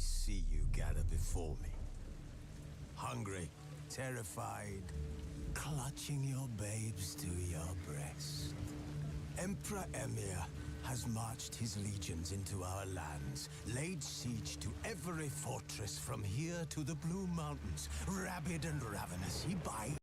see you gather before me. Hungry, terrified, clutching your babes to your breast. Emperor Emir has marched his legions into our lands, laid siege to every fortress from here to the Blue Mountains. Rabid and ravenous, he bites.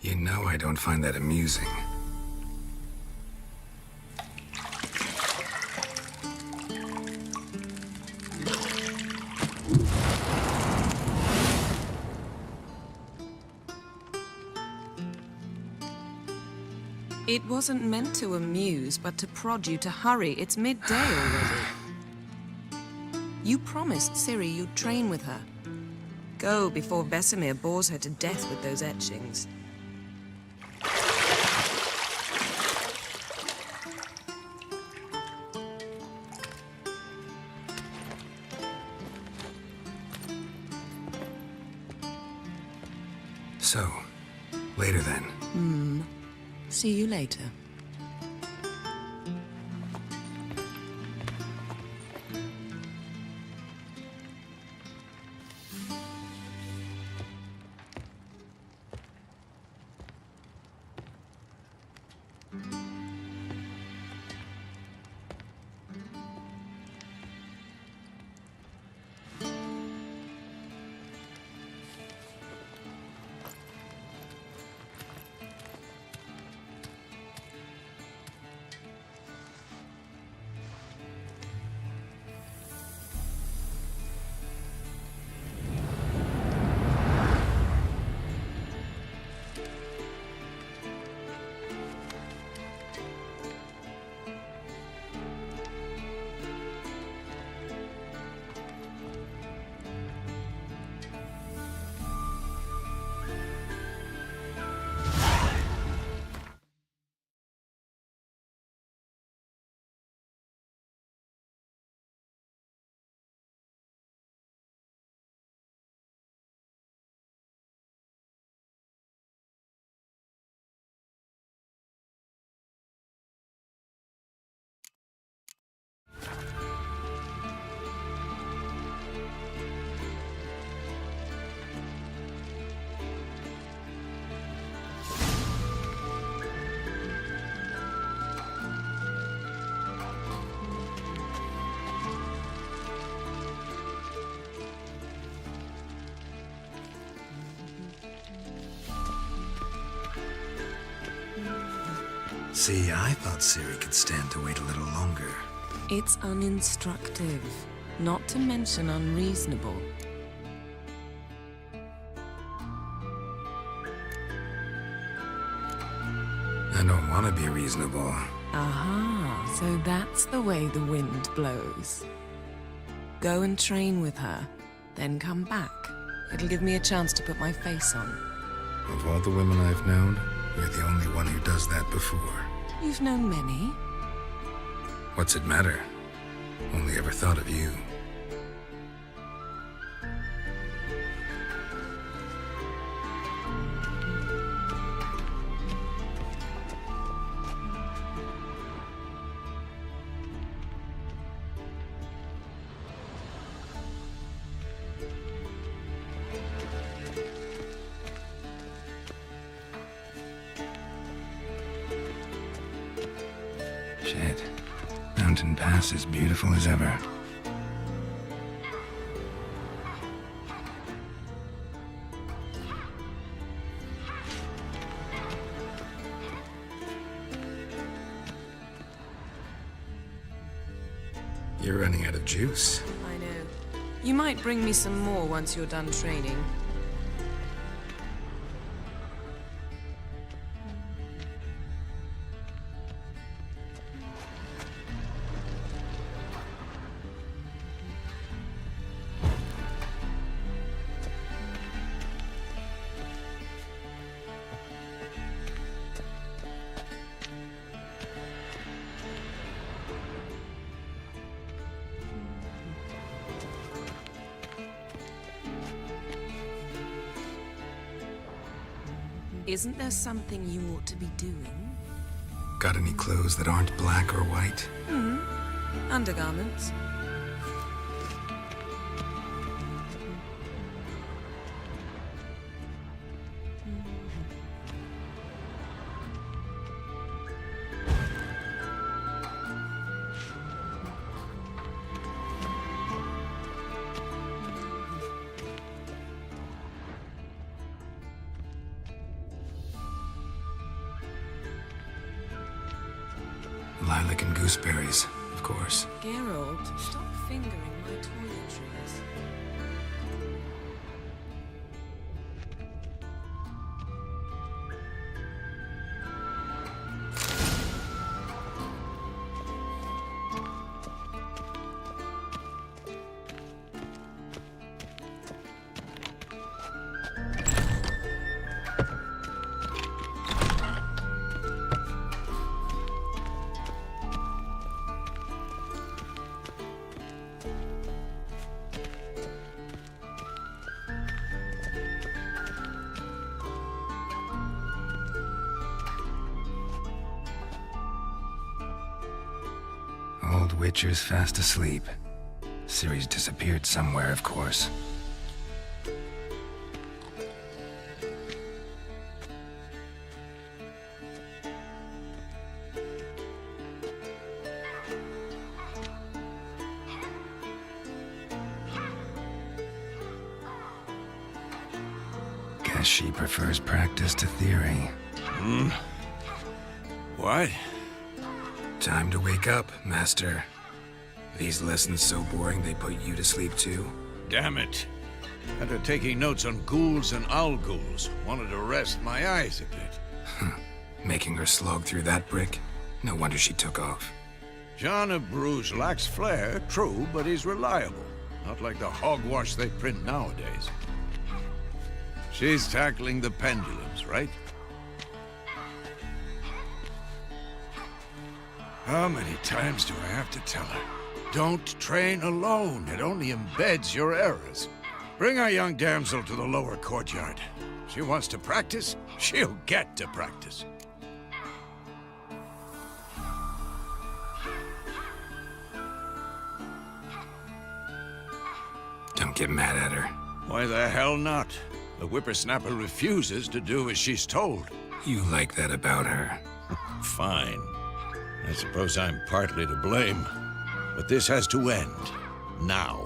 You know I don't find that amusing. It wasn't meant to amuse, but to prod you to hurry. It's midday already. You promised Ciri you'd train with her. Go before Vesemir bores her to death with those etchings. So, later then. See you later. See, I thought Ciri could stand to wait a little longer. It's uninstructive, not to mention unreasonable. I don't want to be reasonable. Aha, so that's the way the wind blows. Go and train with her, then come back. It'll give me a chance to put my face on. Of all the women I've known, you're the only one who does that before. You've known many. What's it matter? Only ever thought of you. Shit. Mountain Pass is beautiful as ever. You're running out of juice. I know. You might bring me some more once you're done training. Isn't there something you ought to be doing? Got any clothes that aren't black or white? Undergarments. Lilac and gooseberries, of course. Geralt, stop fingering my toiletries. Old Witcher's fast asleep. Ciri's disappeared somewhere, of course. Guess she prefers practice to theory. What? Time to wake up, Master. These lessons so boring they put you to sleep too? Damn it. After taking notes on ghouls and owl ghouls, wanted to rest my eyes a bit. Making her slog through that brick? No wonder she took off. John of Bruges lacks flair, true, but he's reliable. Not like the hogwash they print nowadays. She's tackling the pendulums, right? How many times do I have to tell her? Don't train alone. It only embeds your errors. Bring our young damsel to the lower courtyard. She wants to practice, she'll get to practice. Don't get mad at her. Why the hell not? The whippersnapper refuses to do as she's told. You like that about her. Fine. I suppose I'm partly to blame. But this has to end. Now.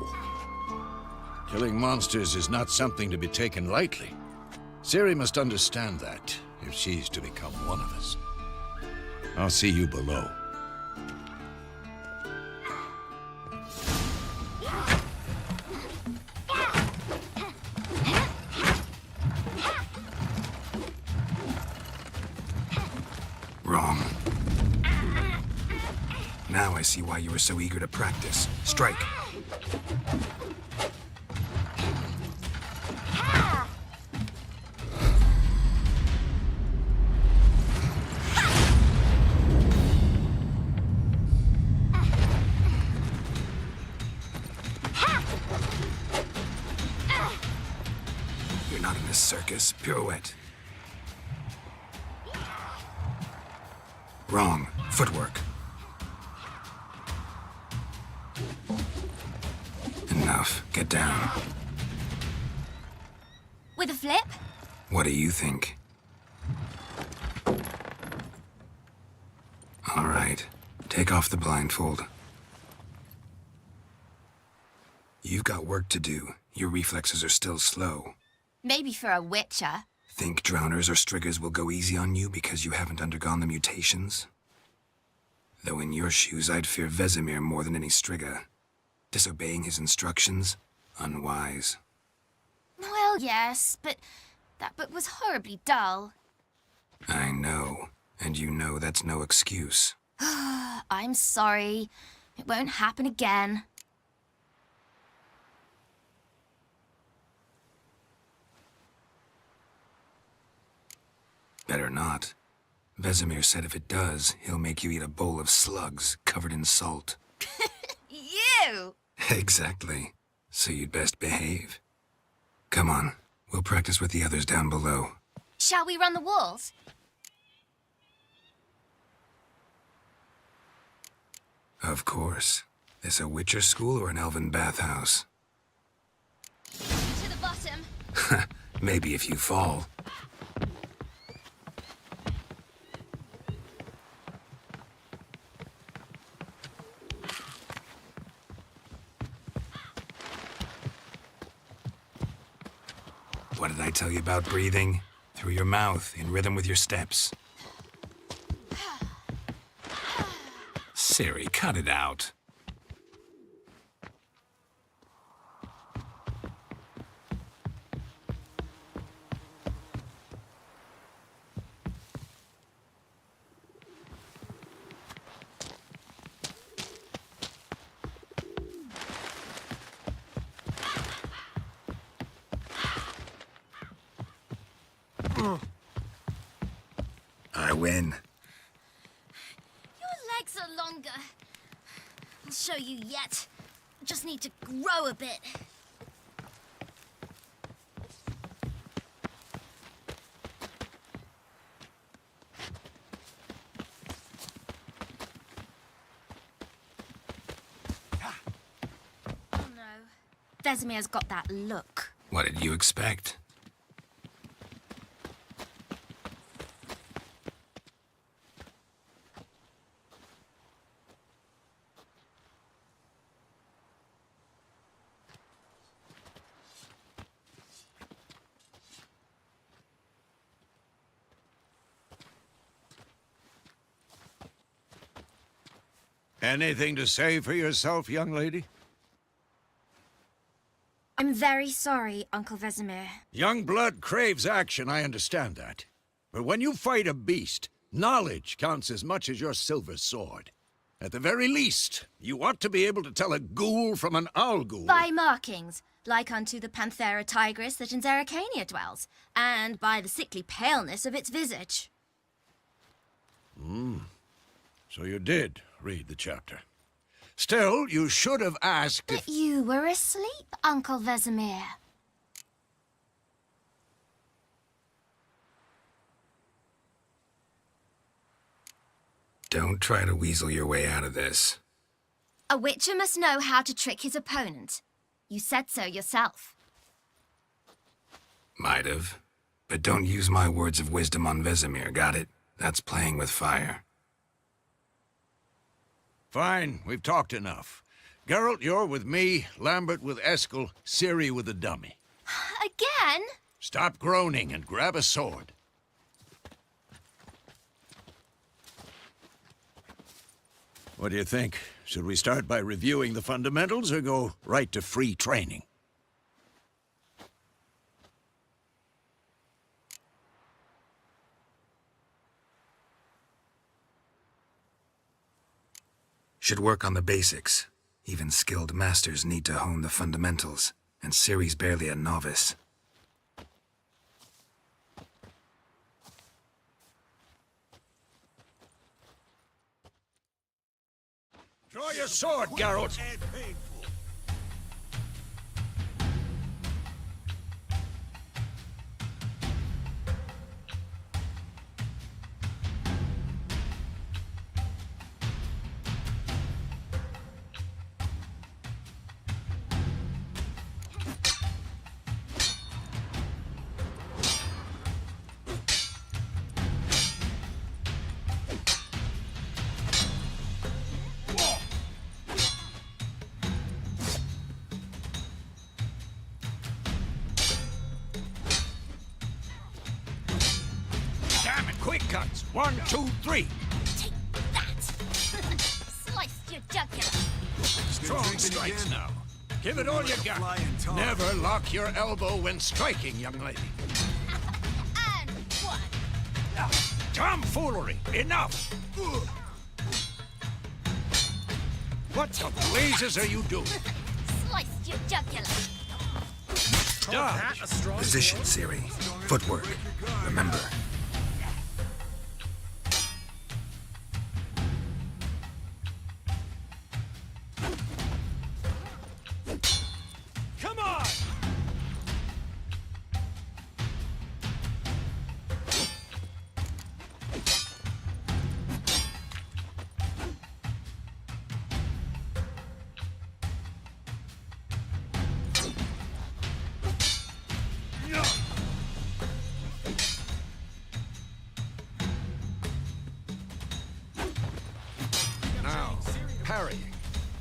Killing monsters is not something to be taken lightly. Ciri must understand that, if she's to become one of us. I'll see you below. Wrong. Now I see why you were so eager to practice. Strike. You're not in a circus. Pirouette. Wrong. Footwork. Enough. Get down. With a flip? What do you think? All right. Take off the blindfold. You've got work to do. Your reflexes are still slow. Maybe for a witcher. Think drowners or striggers will go easy on you because you haven't undergone the mutations? Though in your shoes, I'd fear Vesemir more than any strigger. Disobeying his instructions? Unwise. Well, yes, but that book was horribly dull. I know. And you know that's no excuse. I'm sorry. It won't happen again. Better not. Vesemir said if it does, he'll make you eat a bowl of slugs covered in salt. You! Exactly. So you'd best behave. Come on. We'll practice with the others down below. Shall we run the walls? Of course. This a Witcher school or an elven bathhouse? To the bottom. Maybe if you fall. What did I tell you about breathing? Through your mouth, in rhythm with your steps. Ciri, cut it out. I win. Your legs are longer. I'll show you yet. Just need to grow a bit. Vesemir's got that look. What did you expect? Anything to say for yourself, young lady? I'm very sorry, Uncle Vesemir. Young blood craves action, I understand that. But when you fight a beast, knowledge counts as much as your silver sword. At the very least, you ought to be able to tell a ghoul from an owl ghoul. By markings, like unto the Panthera tigris that in Zeracania dwells, and by the sickly paleness of its visage. So you did read the chapter. Still, you should have asked But if... you were asleep, Uncle Vesemir. Don't try to weasel your way out of this. A witcher must know how to trick his opponent. You said so yourself. Might have. But don't use my words of wisdom on Vesemir, got it? That's playing with fire. Fine, we've talked enough. Geralt, you're with me, Lambert with Eskel, Ciri with the dummy. Again? Stop groaning and grab a sword. What do you think? Should we start by reviewing the fundamentals or go right to free training? Should work on the basics. Even skilled masters need to hone the fundamentals, and Ciri's barely a novice. Draw your sword, Geralt! Damn it, quick cuts! 1, 2, 3! Take that! Sliced your jugular. Strong strikes now. Give it all you got. Never lock your elbow when striking, young lady. And one. Tomfoolery! Enough! What the blazes are you doing? Sliced your jugular. Dodge! Position, Ciri. Footwork. Remember. Come on! Now, parrying.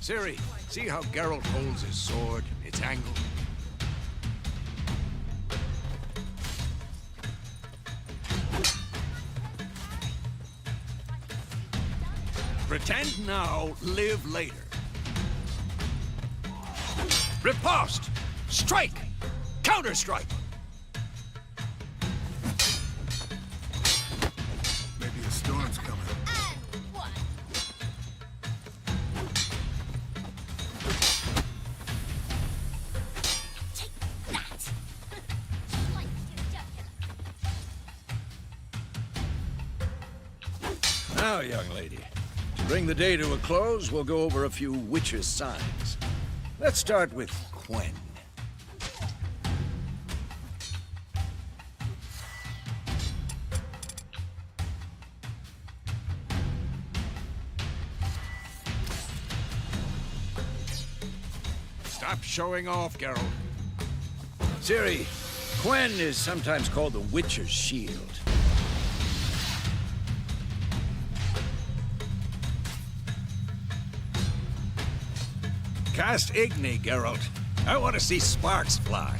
Ciri, see how Geralt holds his sword, its angle? Pretend now, live later. Riposte! Strike! Counter-strike! Maybe a storm's coming. And one. Take that! Sliced your jugular. Now, young lady, to bring the day to a close, we'll go over a few witches' signs. Let's start with Quen. Stop showing off, Geralt. Ciri, Quen is sometimes called the Witcher's Shield. Cast Igni, Geralt. I want to see sparks fly.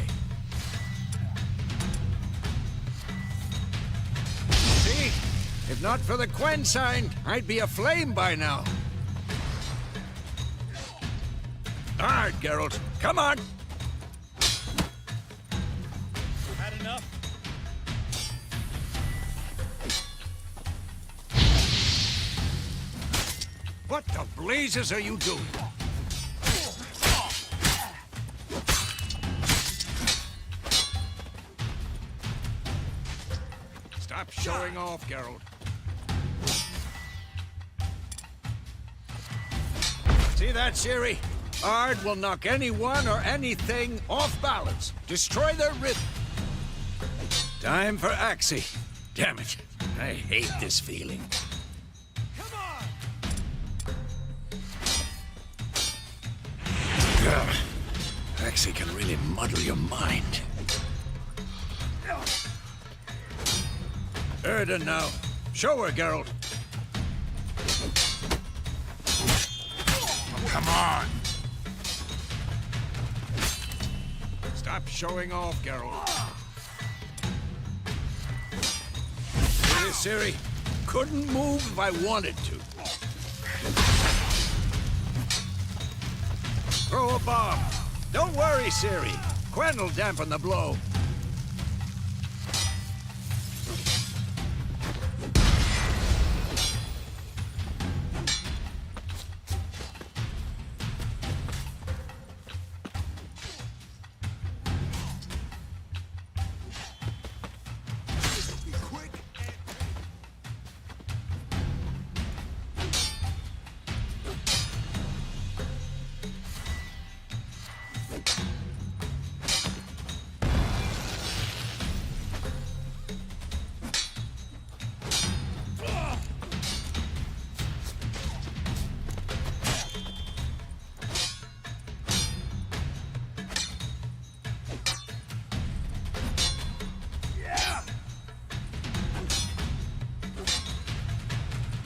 See? If not for the Quen sign, I'd be aflame by now. Hard, Geralt. Come on! Had enough? What the blazes are you doing? Stop showing off, Geralt. See that, Ciri? Ard will knock anyone or anything off balance. Destroy their rhythm. Time for Axie. Damn it. I hate this feeling. Come on! Ugh. Axie can really muddle your mind. Erden now. Show her, Geralt. Come on! Stop showing off, Geralt. See this, Ciri? Couldn't move if I wanted to. Throw a bomb. Don't worry, Ciri. Quen will dampen the blow. Be quick and...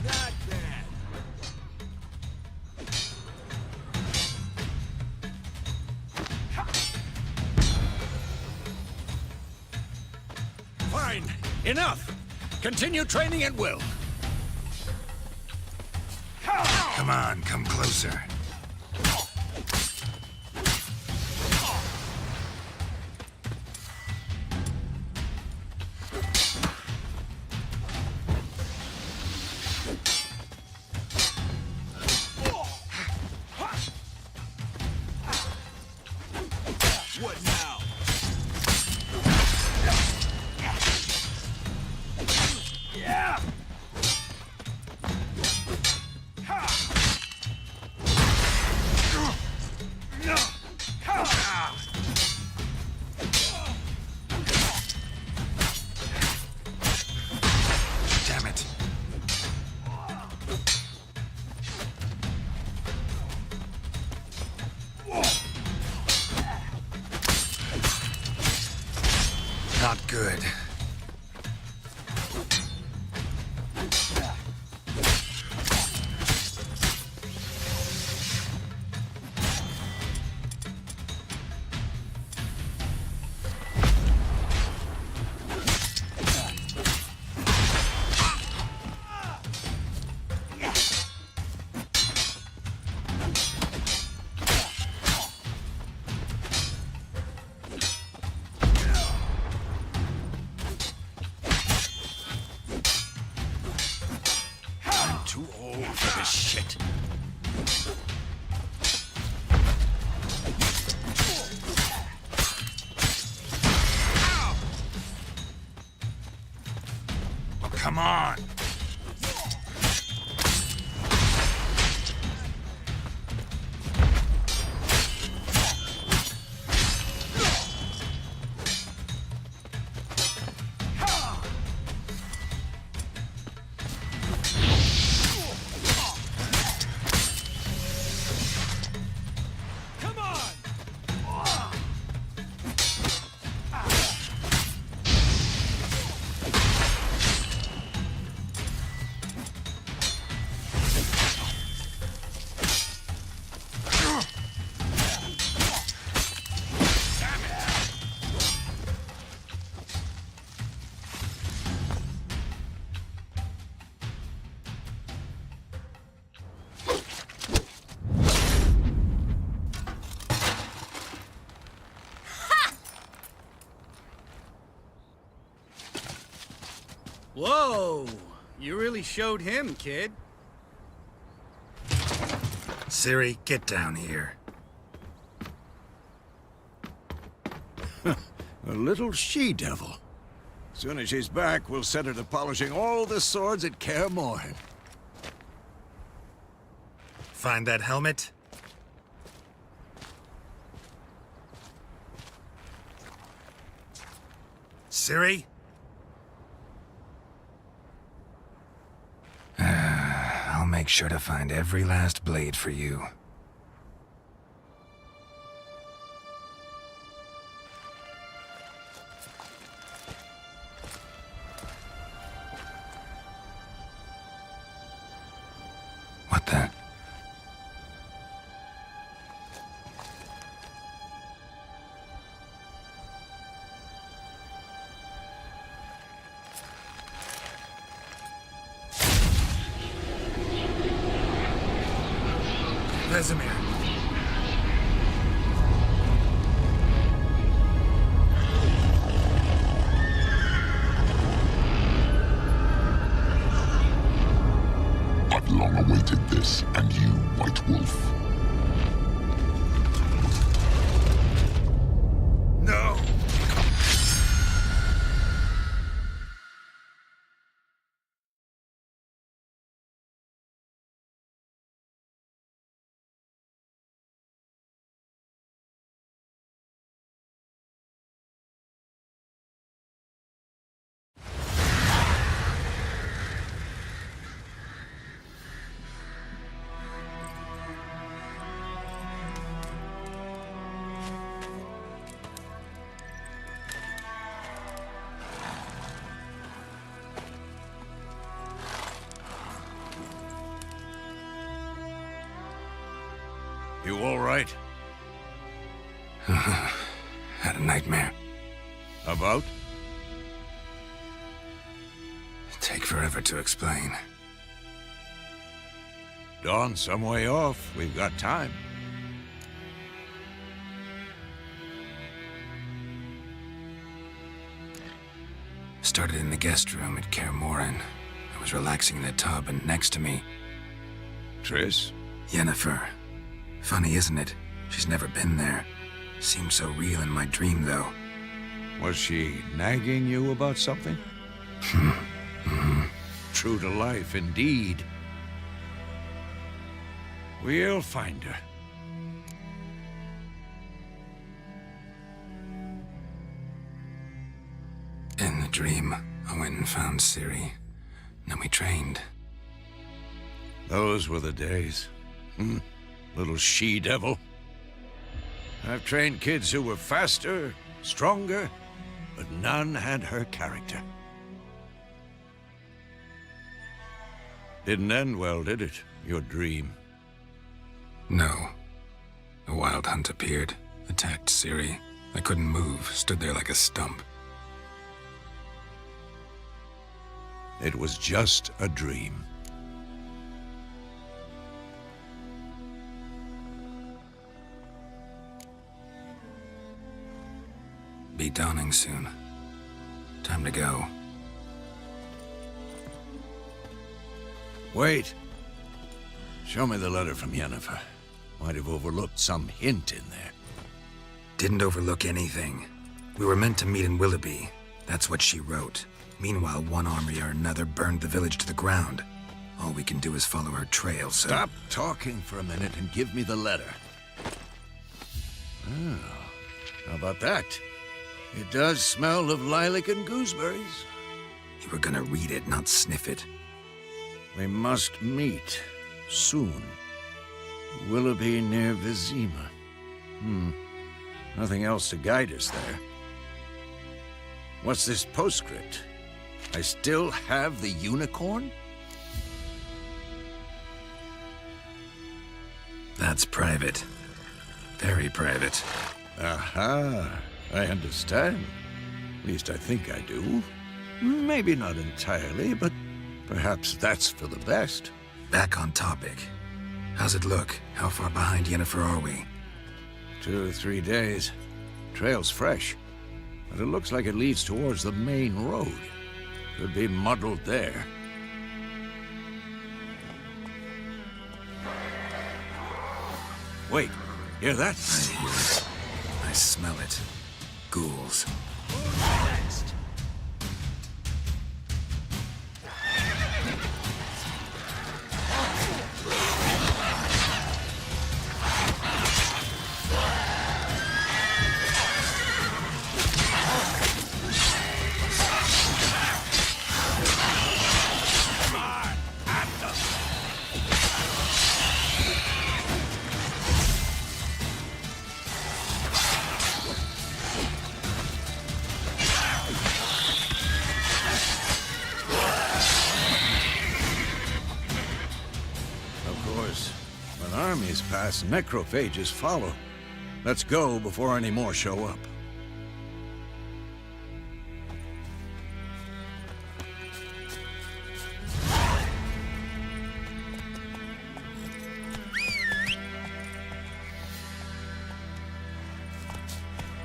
Not bad. Fine. Enough. Continue training at will. Come on, come closer. What now? Yeah! Damn it. Not good. I'm too old for this shit. Oh, come on. Come on! Whoa! You really showed him, kid. Siri, get down here. A little she-devil. Soon as she's back, we'll set her to polishing all the swords at Kaer Morhen. Find that helmet? Siri? I'll make sure to find every last blade for you. What the? Vesemir. I've long awaited this, and you, White Wolf. No! You all right? Had a nightmare. About? Take forever to explain. Dawn's some way off. We've got time. Started in the guest room at Kaer Morhen. I was relaxing in the tub, and next to me, Triss? Yennefer. Funny, isn't it? She's never been there. Seemed so real in my dream, though. Was she nagging you about something? True to life, indeed. We'll find her. In the dream, I went and found Ciri. Then we trained. Those were the days. Little she-devil. I've trained kids who were faster, stronger, but none had her character. Didn't end well, did it? Your dream? No. A wild hunt appeared, attacked Ciri. I couldn't move, stood there like a stump. It was just a dream. Be dawning soon. Time to go. Wait. Show me the letter from Yennefer. Might have overlooked some hint in there. Didn't overlook anything. We were meant to meet in Willoughby. That's what she wrote. Meanwhile, one army or another burned the village to the ground. All we can do is follow her trail, so... Stop talking for a minute and give me the letter. Oh, how about that? It does smell of lilac and gooseberries. You were gonna read it, not sniff it. We must meet soon. Willoughby near Vizima. Nothing else to guide us there. What's this postscript? I still have the unicorn? That's private. Very private. Aha, I understand. At least I think I do. Maybe not entirely, but perhaps that's for the best. Back on topic. How's it look? How far behind Yennefer are we? 2 or 3 days. Trail's fresh, but it looks like it leads towards the main road. Could be muddled there. Wait, hear that? I hear it. I smell it. Ghouls. Armies pass, necrophages follow. Let's go before any more show up.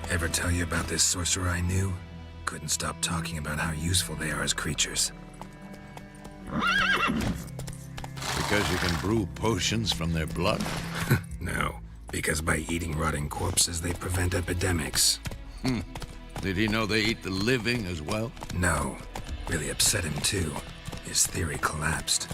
Ever tell you about this sorcerer I knew? Couldn't stop talking about how useful they are as creatures. Because you can brew potions from their blood? No, because by eating rotting corpses, they prevent epidemics. Did he know they eat the living as well? No. Really upset him, too. His theory collapsed.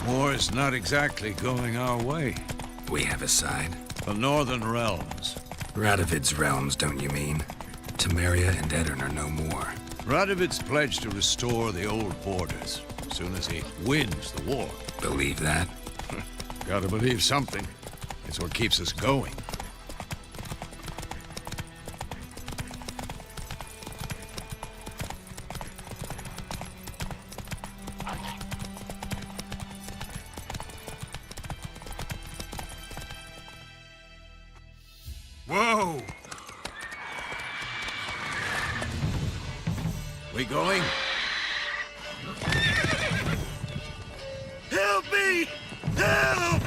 War's not exactly going our way. We have a side. The Northern Realms. Radovid's realms, don't you mean? Temeria and Edirn are no more. Radovid's pledged to restore the old borders as soon as he wins the war. Believe that? Gotta believe something. It's what keeps us going. Whoa! We going? Help me! Help!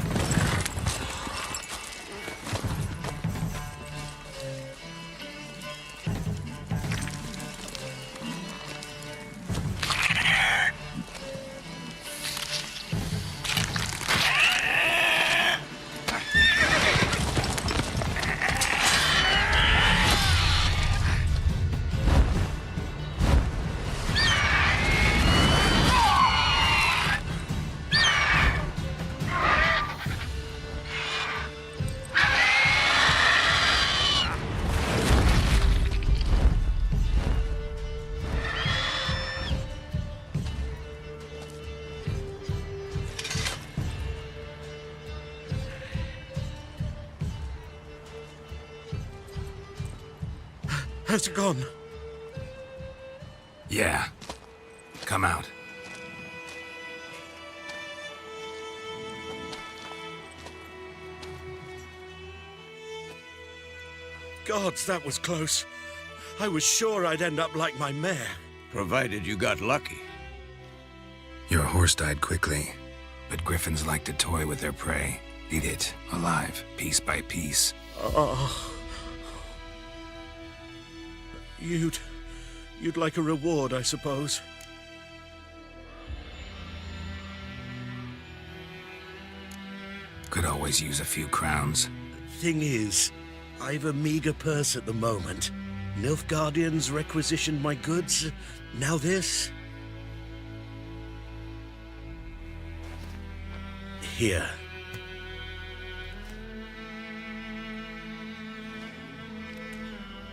Has it gone? Yeah. Come out. Gods, that was close. I was sure I'd end up like my mare. Provided you got lucky. Your horse died quickly, but griffins like to toy with their prey. Eat it, alive, piece by piece. Oh. You'd like a reward, I suppose. Could always use a few crowns. Thing is, I've a meager purse at the moment. Nilfgaardians requisitioned my goods. Now this. Here.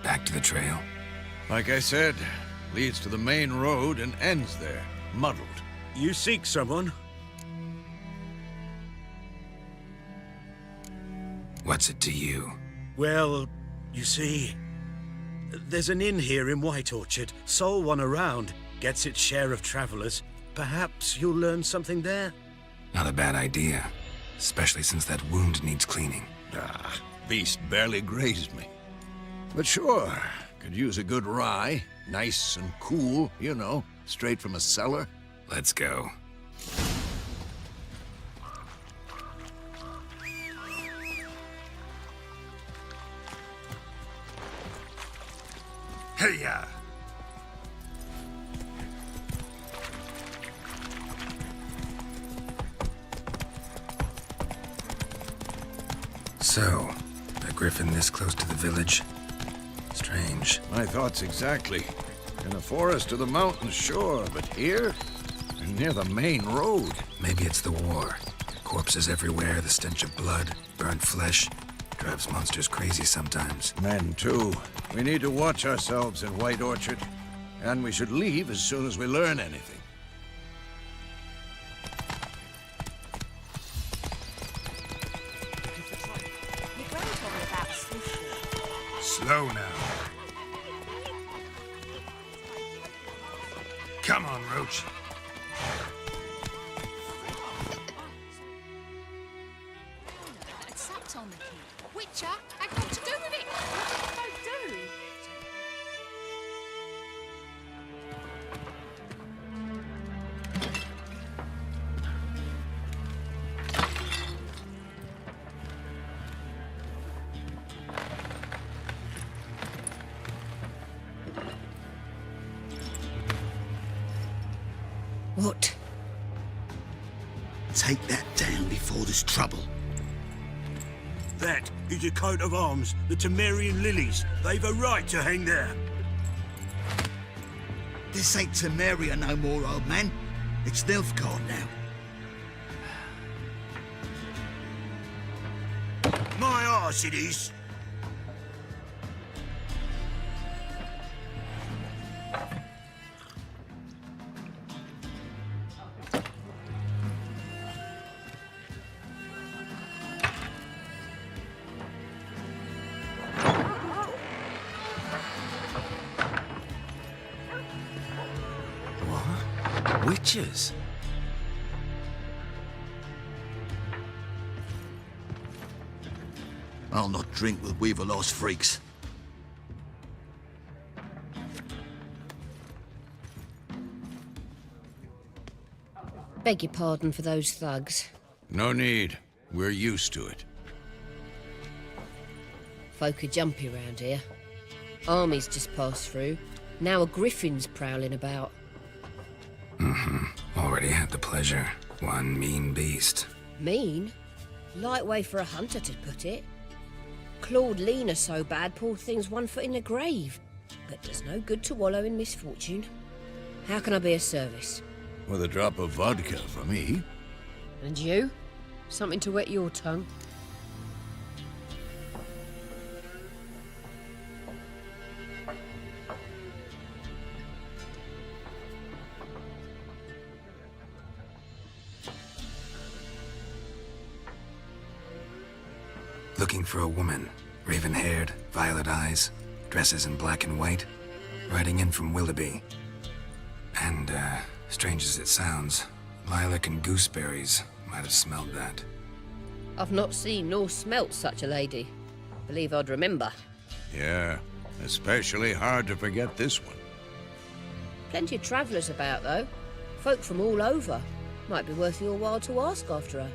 Back to the trail. Like I said, leads to the main road and ends there, muddled. You seek someone? What's it to you? Well, you see, there's an inn here in White Orchard. Sole one around. Gets its share of travelers. Perhaps you'll learn something there? Not a bad idea. Especially since that wound needs cleaning. beast barely grazed me. But sure, could use a good rye. Nice and cool, you know, straight from a cellar. Let's go. Hey-ya! So, a griffin this close to the village? Strange. My thoughts exactly. In a forest or the mountains, sure, but here? And near the main road. Maybe it's the war. Corpses everywhere, the stench of blood, burnt flesh. Drives monsters crazy sometimes. Men, too. We need to watch ourselves in White Orchard. And we should leave as soon as we learn anything. Slow now. Come on, Roach. It sat on the key. Witcher had got to do with it. What did I do? What? Take that down before there's trouble. That is a coat of arms, the Temerian lilies. They've a right to hang there. This ain't Temeria no more, old man. It's Nilfgaard now. My arse it is. Witches? I'll not drink with Weaverlost freaks. Beg your pardon for those thugs. No need. We're used to it. Folk are jumpy round here. Armies just passed through. Now a griffin's prowling about. Already had the pleasure. One mean beast. Mean? Light way for a hunter to put it. Clawed Lena so bad, poor thing's 1 foot in the grave. But does no good to wallow in misfortune. How can I be of service? With a drop of vodka for me. And you? Something to wet your tongue? Looking for a woman. Raven-haired, violet eyes, dresses in black and white. Riding in from Willoughby. And, strange as it sounds, lilac and gooseberries might have smelled that. I've not seen nor smelt such a lady. Believe I'd remember. Yeah, especially hard to forget this one. Plenty of travellers about, though. Folk from all over. Might be worth your while to ask after her.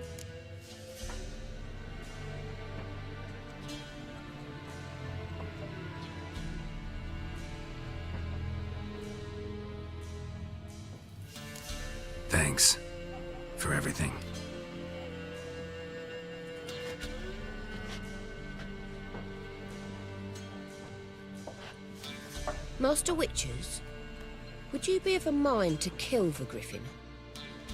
Thanks for everything. Master Witchers, would you be of a mind to kill the griffin?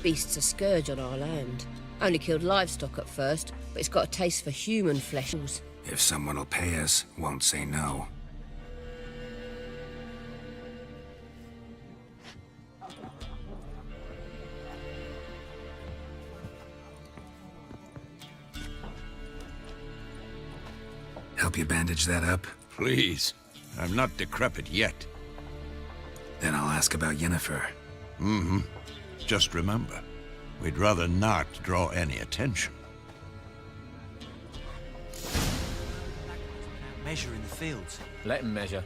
Beast's a scourge on our land. Only killed livestock at first, but it's got a taste for human flesh. If someone will pay us, won't say no. Help you bandage that up? Please. I'm not decrepit yet. Then I'll ask about Yennefer. Just remember, we'd rather not draw any attention. measure in the fields. Let them measure.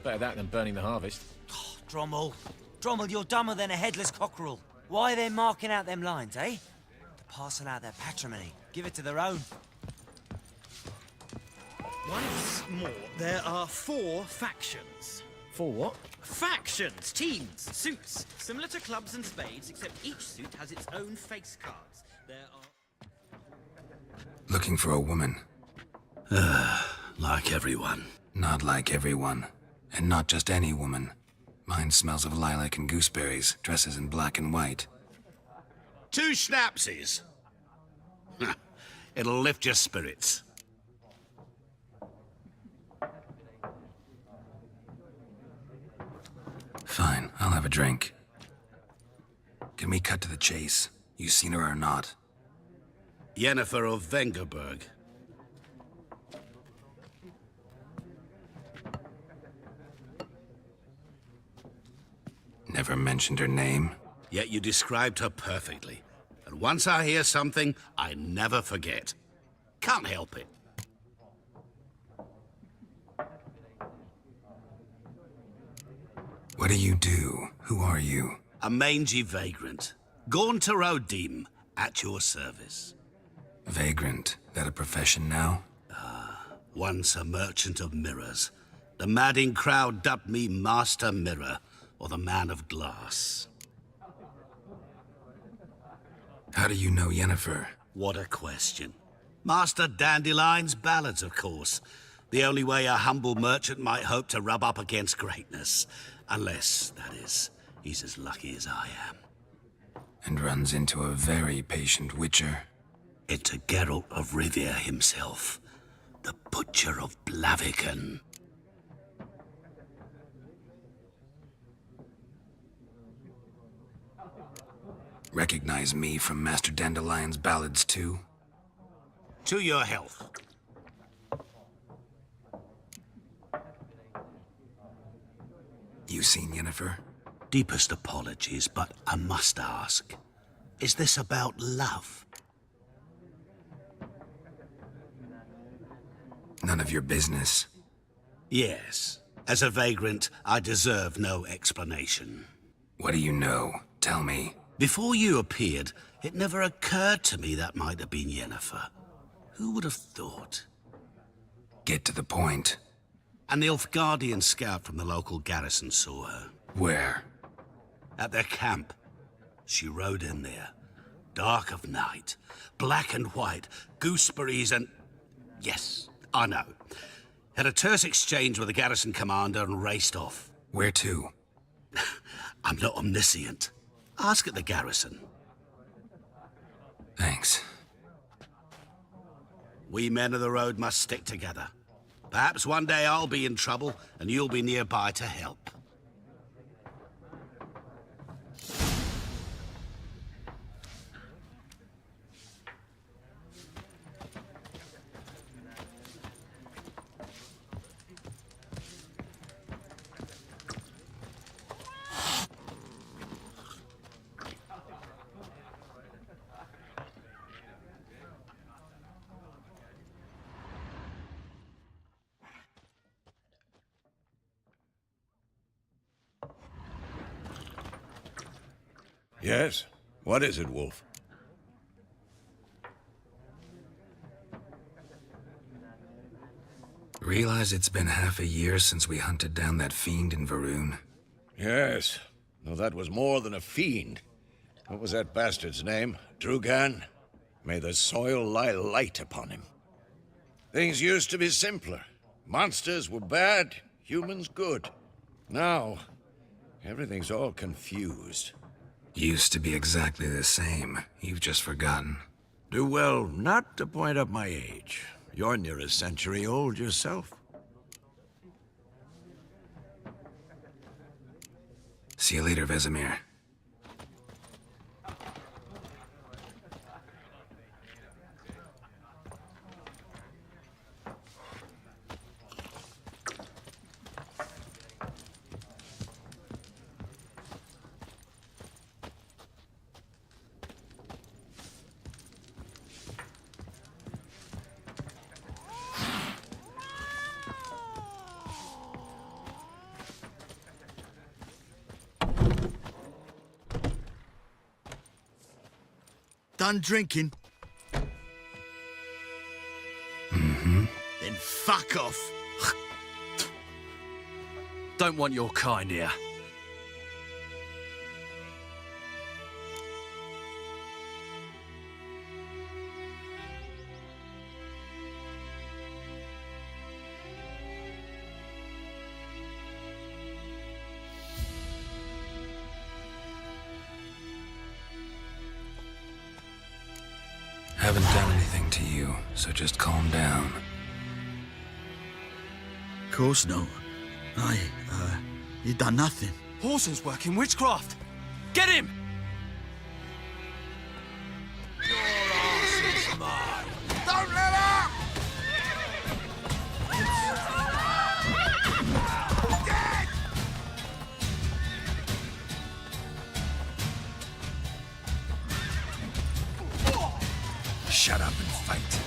Better that than burning the harvest. Oh, Drommel. Drommel, you're dumber than a headless cockerel. Why are they marking out them lines, eh? To parcel out their patrimony. Give it to their own. Once more, there are 4 factions. 4 what? Factions, teams, suits. Similar to clubs and spades, except each suit has its own face cards. There are... Looking for a woman. Like everyone. Not like everyone. And not just any woman. Mine smells of lilac and gooseberries, dresses in black and white. 2 schnapsies. It'll lift your spirits. Fine, I'll have a drink. Can we cut to the chase? You seen her or not? Yennefer of Vengerberg. Never mentioned her name. Yet you described her perfectly. And once I hear something, I never forget. Can't help it. What do you do? Who are you? A mangy vagrant. Gaunter Dim, at your service. Vagrant? That a profession now? Once a merchant of mirrors. The madding crowd dubbed me Master Mirror, or the Man of Glass. How do you know Yennefer? What a question. Master Dandelion's ballads, of course. The only way a humble merchant might hope to rub up against greatness. Unless, that is, he's as lucky as I am. And runs into a very patient witcher. Into Geralt of Rivia himself. The Butcher of Blaviken. Recognize me from Master Dandelion's ballads, too? To your health. You seen Yennefer? Deepest apologies, but I must ask. Is this about love? None of your business. Yes. As a vagrant, I deserve no explanation. What do you know? Tell me. Before you appeared, it never occurred to me that might have been Yennefer. Who would have thought? Get to the point. An Nilfgaardian scout from the local garrison saw her. Where? At their camp. She rode in there. Dark of night. Black and white. Gooseberries and... Yes, I know. Had a terse exchange with the garrison commander and raced off. Where to? I'm not omniscient. Ask at the garrison. Thanks. We men of the road must stick together. Perhaps one day I'll be in trouble and you'll be nearby to help. Yes? What is it, Wolf? Realize it's been half a year since we hunted down that fiend in Varun? Yes. No, that was more than a fiend. What was that bastard's name? Drugan? May the soil lie light upon him. Things used to be simpler. Monsters were bad, humans good. Now, everything's all confused. Used to be exactly the same. You've just forgotten. Do well not to point up my age. You're near a century old yourself. See you later, Vesemir. Done drinking? Mm-hmm. Then fuck off. Don't want your kind here. Haven't done anything to you, so just calm down. Course not. You done nothing. Horson's working witchcraft. Get him! Your ass is mine. Don't let up! Dead! Shut up and fight.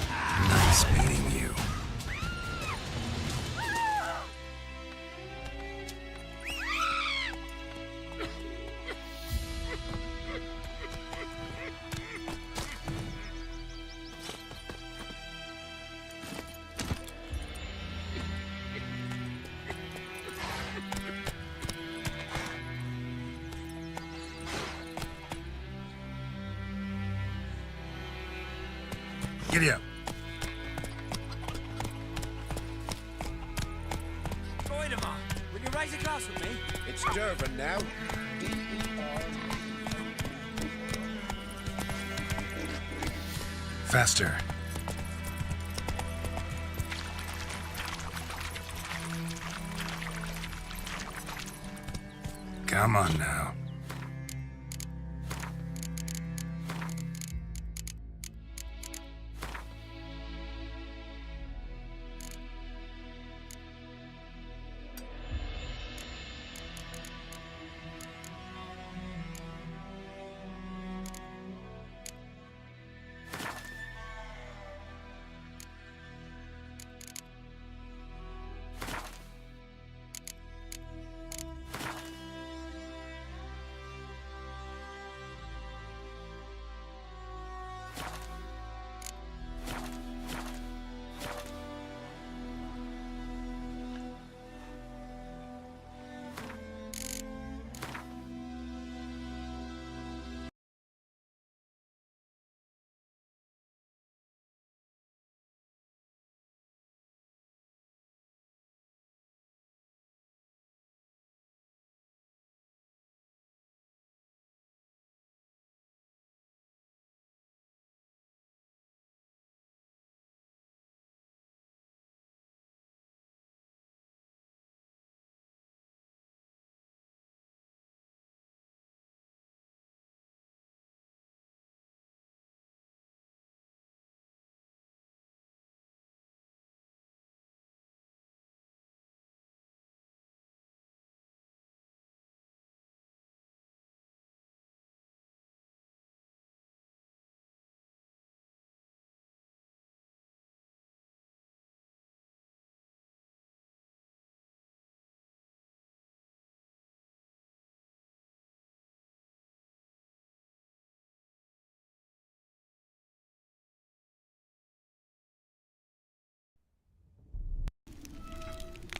Nice meeting you. Giddy up. Voidemar, will you raise a glass with me? It's Durban now. Faster. Come on now.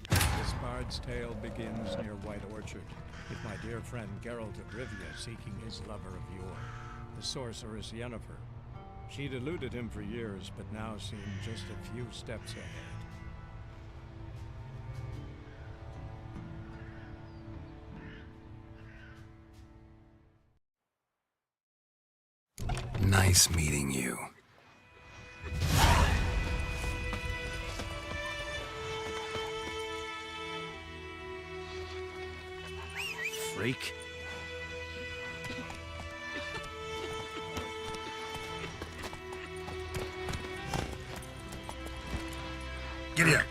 This bard's tale begins near White Orchard, with my dear friend Geralt of Rivia seeking his lover of yore, the sorceress Yennefer. She'd eluded him for years, but now seemed just a few steps ahead. Nice meeting you. Freak. Giddy up.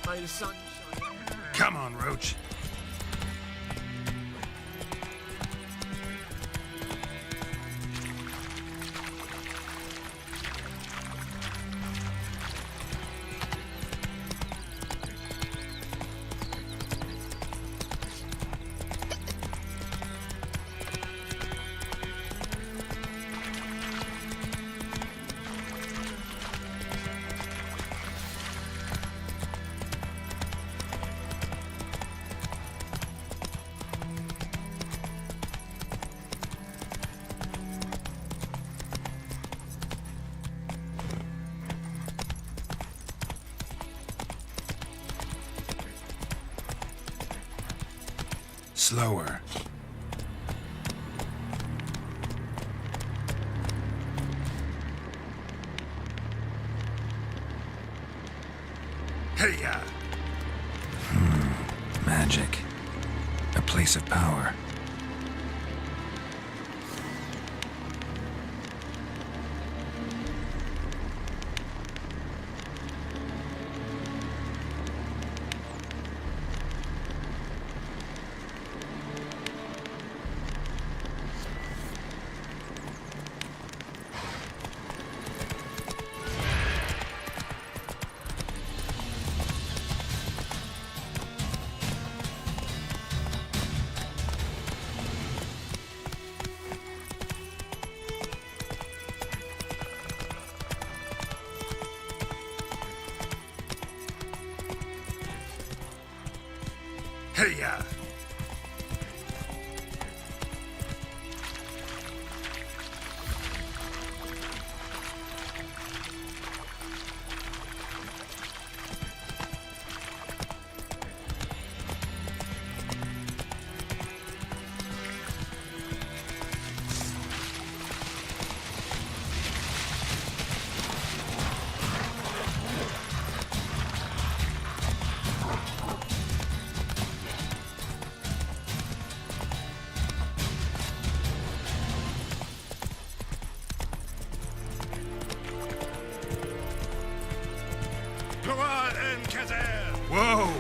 May the sun shine. Come on, Roach. slower. Hey-ya! Magic. A place of power. Hey-ya! Whoa!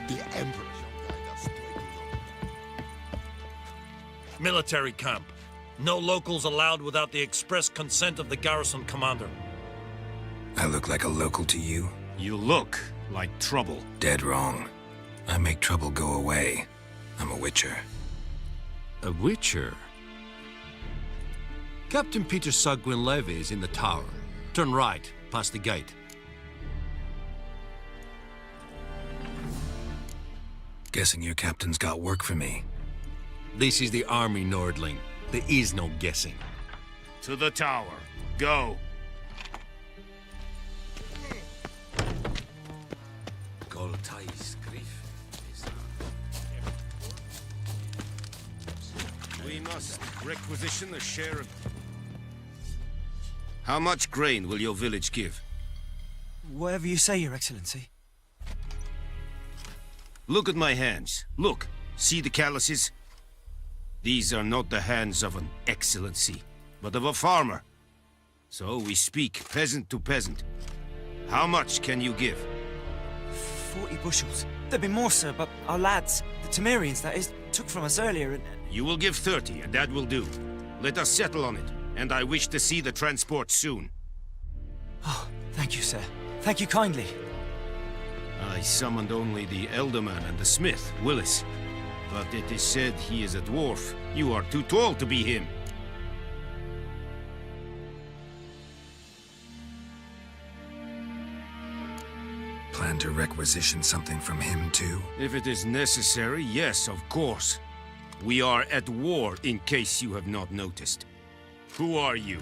The Emperor shall guide us straight to Military camp. No locals allowed without the express consent of the garrison commander. I look like a local to you? You look like trouble. Dead wrong. I make trouble go away. I'm a witcher. A witcher? Captain Peter Sagwin Levy is in the tower. Turn right, past the gate. Guessing your captain's got work for me. This is the army, Nordling. There is no guessing. To the tower. Go. We must requisition a share of... How much grain will your village give? Whatever you say, Your Excellency. Look at my hands. Look. See the calluses? These are not the hands of an excellency, but of a farmer. So we speak peasant to peasant. How much can you give? 40 bushels. There'd be more, sir, but our lads, the Temerians, that is, took from us earlier and... You will give 30, and that will do. Let us settle on it, and I wish to see the transport soon. Oh, thank you, sir. Thank you kindly. I summoned only the Elderman and the smith, Willis. But it is said he is a dwarf. You are too tall to be him. Plan to requisition something from him, too? If it is necessary, yes, of course. We are at war, in case you have not noticed. Who are you?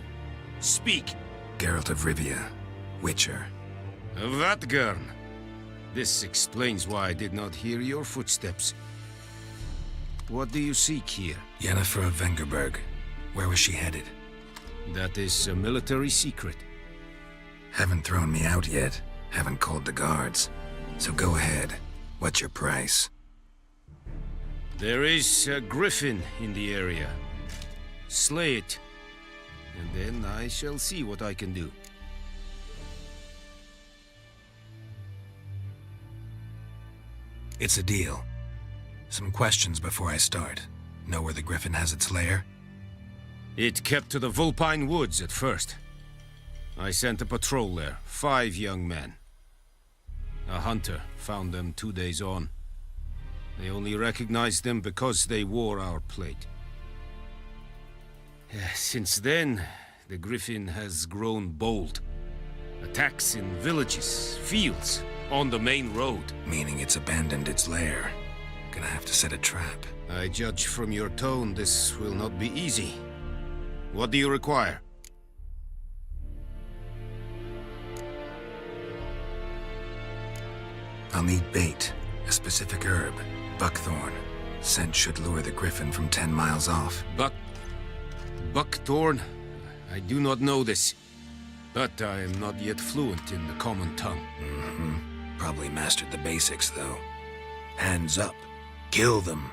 Speak! Geralt of Rivia, Witcher. Vatgern. This explains why I did not hear your footsteps. What do you seek here? Yennefer of Vengerberg. Where was she headed? That is a military secret. Haven't thrown me out yet. Haven't called the guards. So go ahead. What's your price? There is a griffin in the area. Slay it. And then I shall see what I can do. It's a deal. Some questions before I start. Know where the griffin has its lair? It kept to the Vulpine Woods at first. I sent a patrol there, 5 young men. A hunter found them 2 days on. They only recognized them because they wore our plate. Since then, the griffin has grown bold. Attacks in villages, fields, on the main road. Meaning it's abandoned its lair. Gonna have to set a trap. I judge from your tone this will not be easy. What do you require? I'll need bait, a specific herb, buckthorn. Scent should lure the griffin from 10 miles off. Buckthorn? I do not know this. But I am not yet fluent in the common tongue. Probably mastered the basics, though. Hands up. Kill them.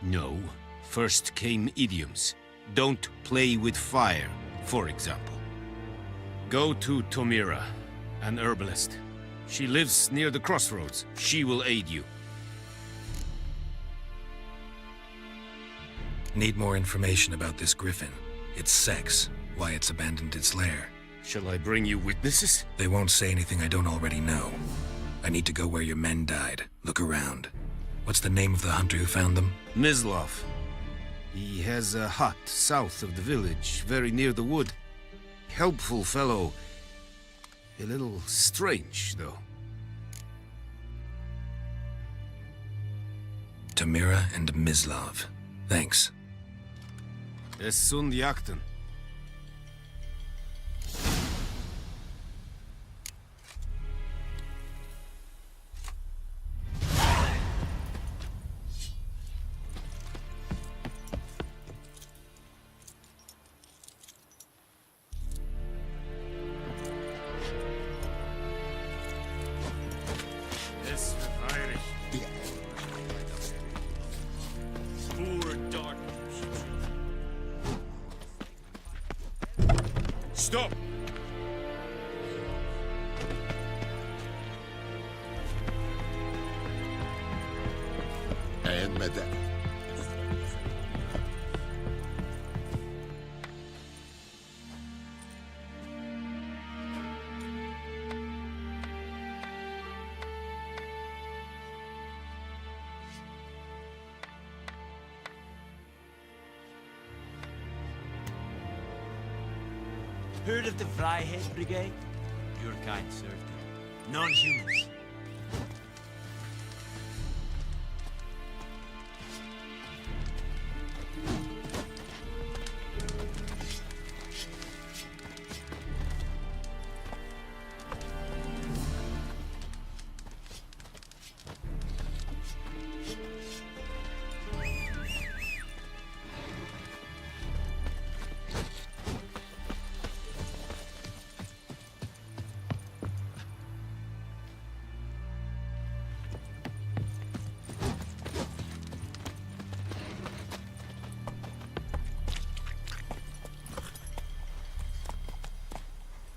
No. First came idioms. Don't play with fire, for example. Go to Tomira, an herbalist. She lives near the crossroads. She will aid you. Need more information about this griffin. Its sex, why it's abandoned its lair. Shall I bring you witnesses? They won't say anything I don't already know. I need to go where your men died. Look around. What's the name of the hunter who found them? Mislav. He has a hut south of the village, very near the wood. Helpful fellow. A little strange, though. Tomira and Mislav. Thanks. Es sunt jakten. Stop! And Medek. Heard of the Flyhead Brigade? Your kind served them. Non-humans.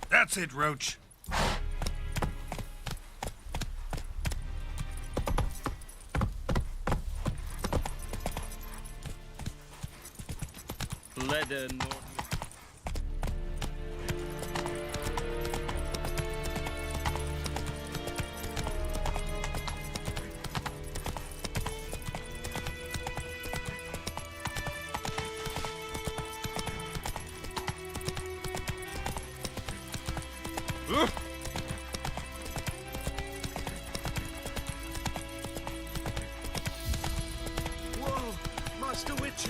That's it, Roach. Leather Whoa, Master Witcher!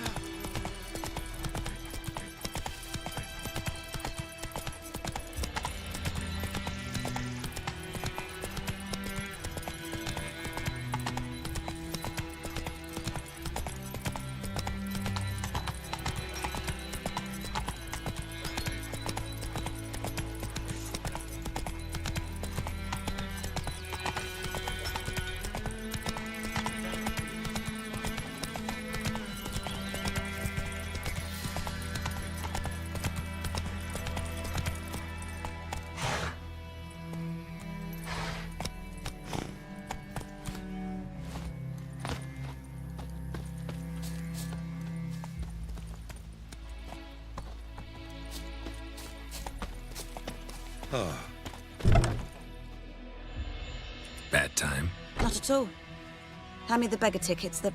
Bad time. Not at all. Hand me the beggar tickets, the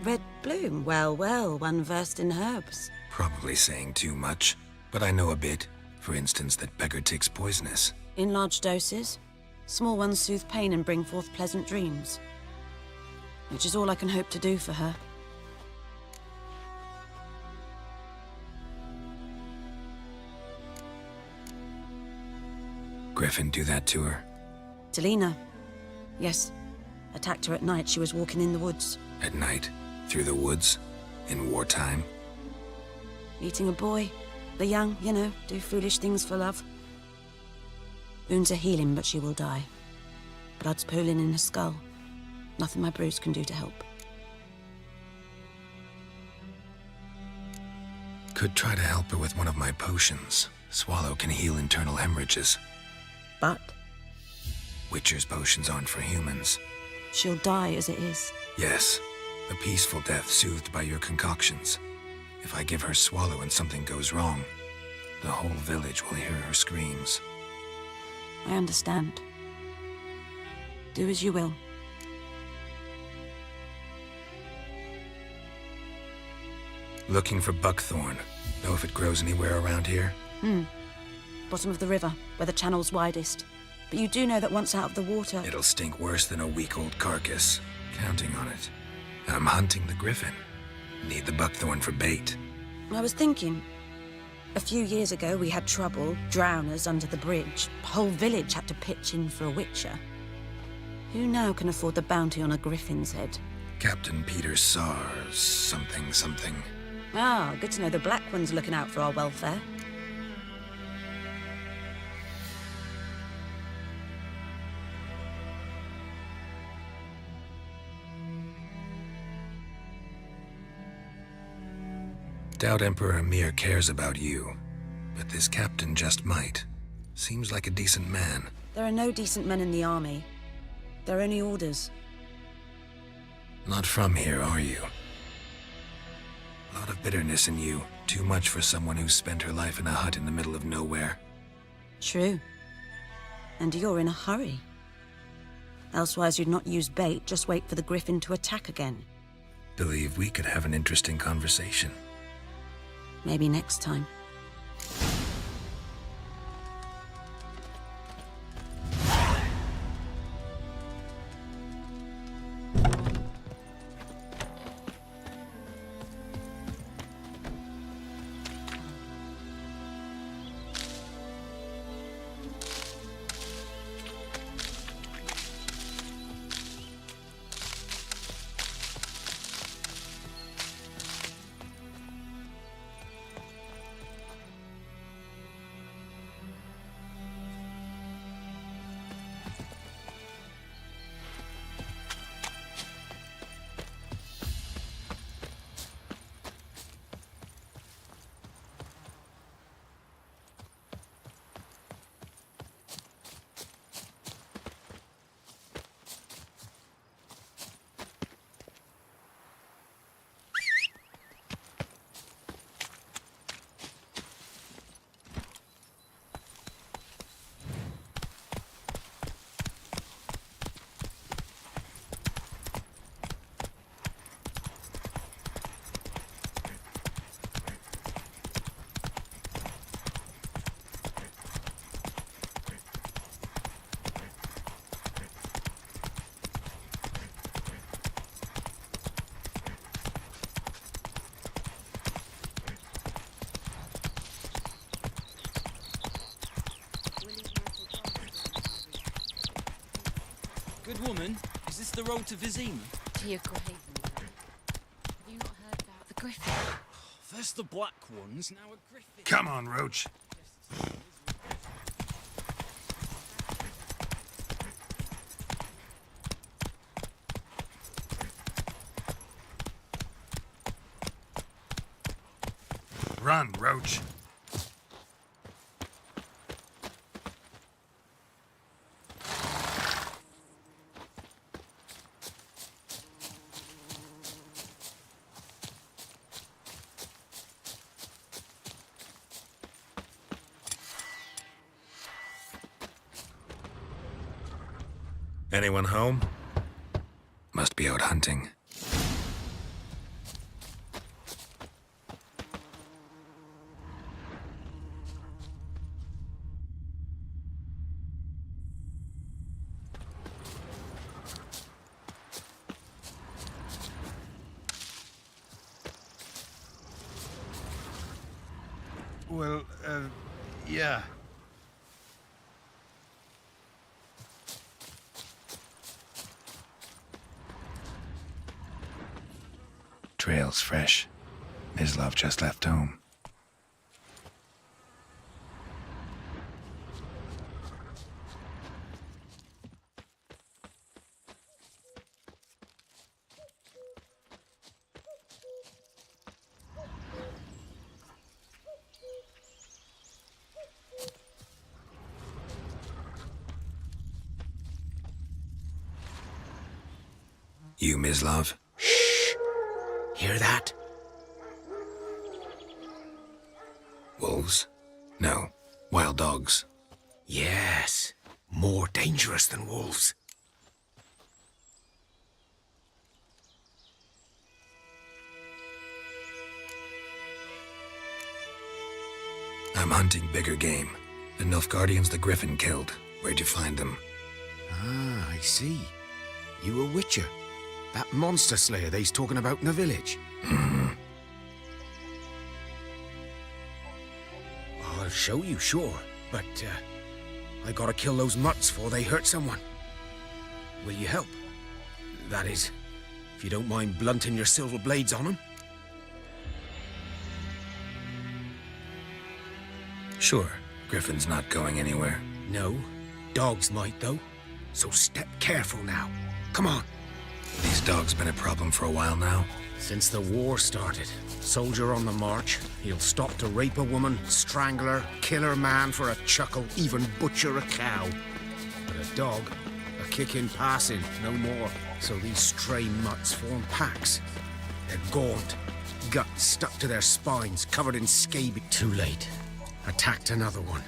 red bloom. Well, well, one versed in herbs. Probably saying too much, but I know a bit. For instance, that beggar tick's poisonous. In large doses. Small ones soothe pain and bring forth pleasant dreams. which is all I can hope to do for her. Griffin do that to her? Delina. Yes. Attacked her at night. She was walking in the woods. At night? Through the woods? In wartime? Meeting a boy. The young, you know, do foolish things for love. Wounds are healing, but she will die. Blood's pooling in her skull. Nothing my bruise can do to help. Could try to help her with one of my potions. Swallow can heal internal hemorrhages. But? Witcher's potions aren't for humans. She'll die as it is. Yes. A peaceful death soothed by your concoctions. If I give her Swallow and something goes wrong, the whole village will hear her screams. I understand. Do as you will. Looking for buckthorn. Know if it grows anywhere around here? Bottom of the river, where the channel's widest. But you do know that once out of the water... It'll stink worse than a week-old carcass. Counting on it. I'm hunting the griffin. Need the buckthorn for bait. I was thinking... A few years ago, we had trouble, drowners under the bridge. The whole village had to pitch in for a witcher. Who now can afford the bounty on a griffin's head? Captain Peter Sars, something. Ah, good to know the Black One's looking out for our welfare. Doubt Emperor Emir cares about you, but this captain just might. Seems like a decent man. There are no decent men in the army. They're only orders. Not from here, are you? A lot of bitterness in you. Too much for someone who spent her life in a hut in the middle of nowhere. True. And you're in a hurry. Elsewise you'd not use bait, just wait for the griffin to attack again. Believe we could have an interesting conversation. Maybe next time. Good woman, is this the road to Vizima? To your grave, Have you not heard about the griffin? First the black ones, now a griffin. Come on, Roach. Run, Roach. Anyone home? Must be out hunting. well, yeah. Trail's fresh. Mislav just left home. You, Mislav? Shh! Hear that? Wolves? No. Wild dogs. Yes. More dangerous than wolves. I'm hunting bigger game. The Nilfgaardians the Griffin killed. Where'd you find them? Ah, I see. You a witcher. That monster slayer they's talking about in the village. I'll show you, sure. But, I gotta kill those mutts before they hurt someone. Will you help? That is, if you don't mind blunting your silver blades on them. Sure. Griffin's not going anywhere. No. Dogs might, though. So step careful now. Come on. These dogs been a problem for a while now? Since the war started. Soldier on the march. He'll stop to rape a woman, strangle her, kill her man for a chuckle, even butcher a cow. But a dog, a kick in passing, no more. So these stray mutts form packs. They're gaunt, guts stuck to their spines, covered in scabies. Too late. Attacked another one.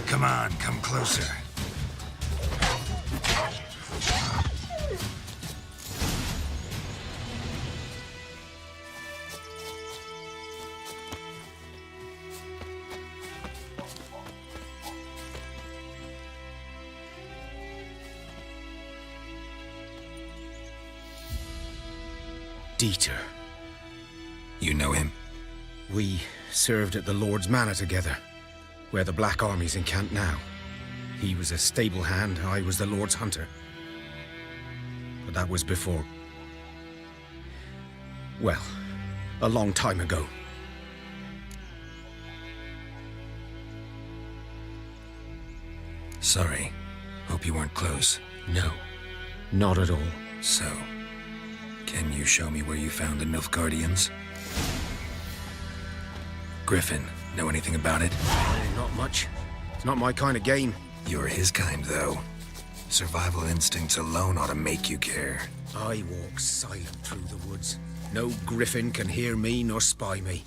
Come on, come closer. Dieter. You know him? We served at the Lord's Manor together, where the Black Army's encamped now. He was a stable hand, I was the Lord's hunter. But that was before... well, a long time ago. Sorry. Hope you weren't close. No, not at all. So, can you show me where you found the Nilfgaardians? Griffin, know anything about it? Not much. It's not my kind of game. You're his kind, though. Survival instincts alone ought to make you care. I walk silent through the woods. No griffin can hear me nor spy me.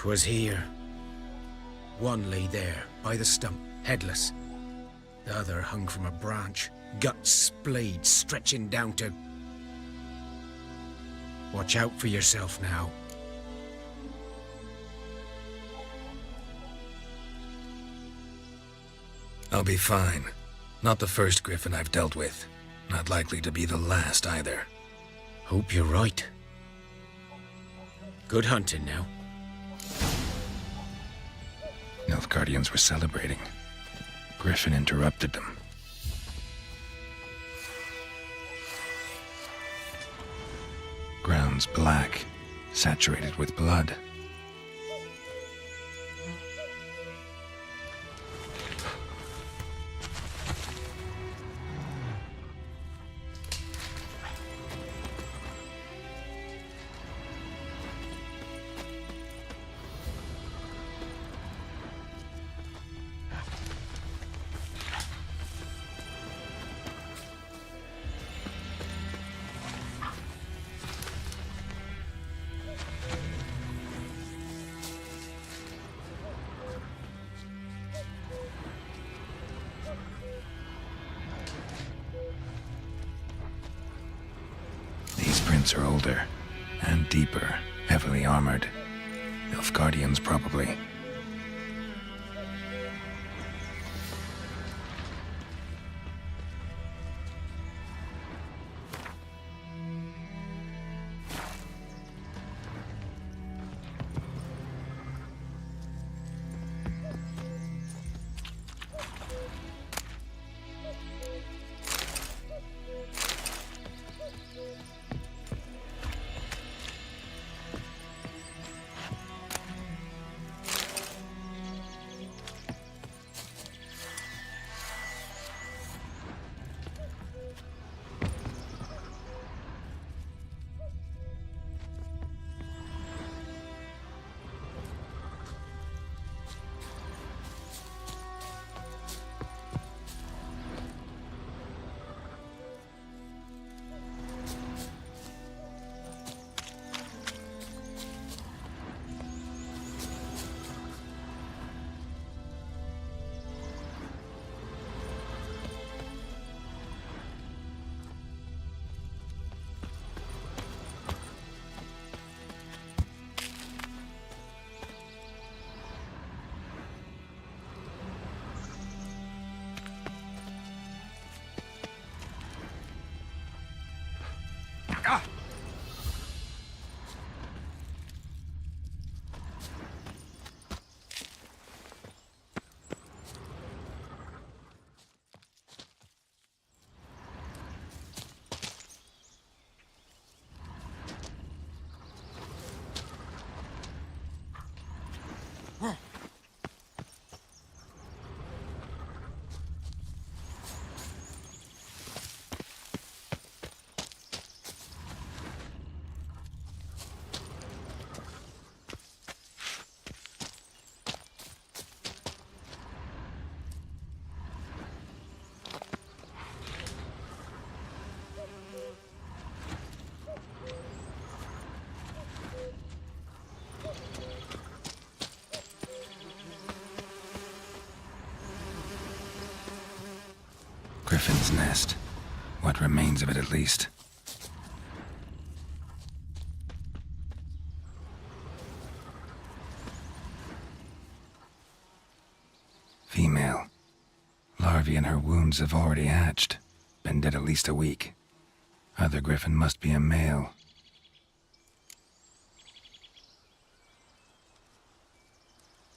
'Twas here. One lay there, by the stump, headless. The other hung from a branch, guts splayed, stretching down to... Watch out for yourself now. I'll be fine. Not the first griffin I've dealt with. Not likely to be the last either. Hope you're right. Good hunting now. Nilfgaardians were celebrating. Griffin interrupted them. Ground's black, saturated with blood. Are older and deeper, heavily armored. Nilfgaardians, probably. Griffin's nest. What remains of it, at least. Female. Larvae in her wounds have already hatched. Been dead at least a week. Other griffin must be a male.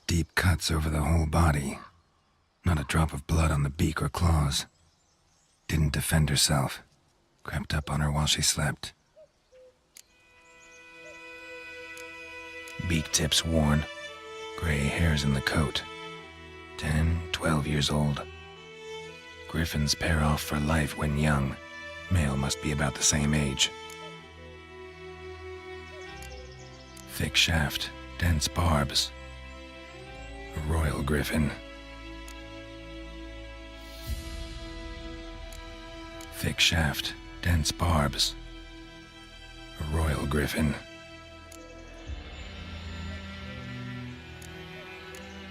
Deep cuts over the whole body. Not a drop of blood on the beak or claws. Didn't defend herself. Crept up on her while she slept. Beak tips worn. Gray hairs in the coat. 10, 12 years old. Griffins pair off for life when young. Male must be about the same age. Thick shaft, dense barbs. A royal griffin. Thick shaft, dense barbs. A royal griffin.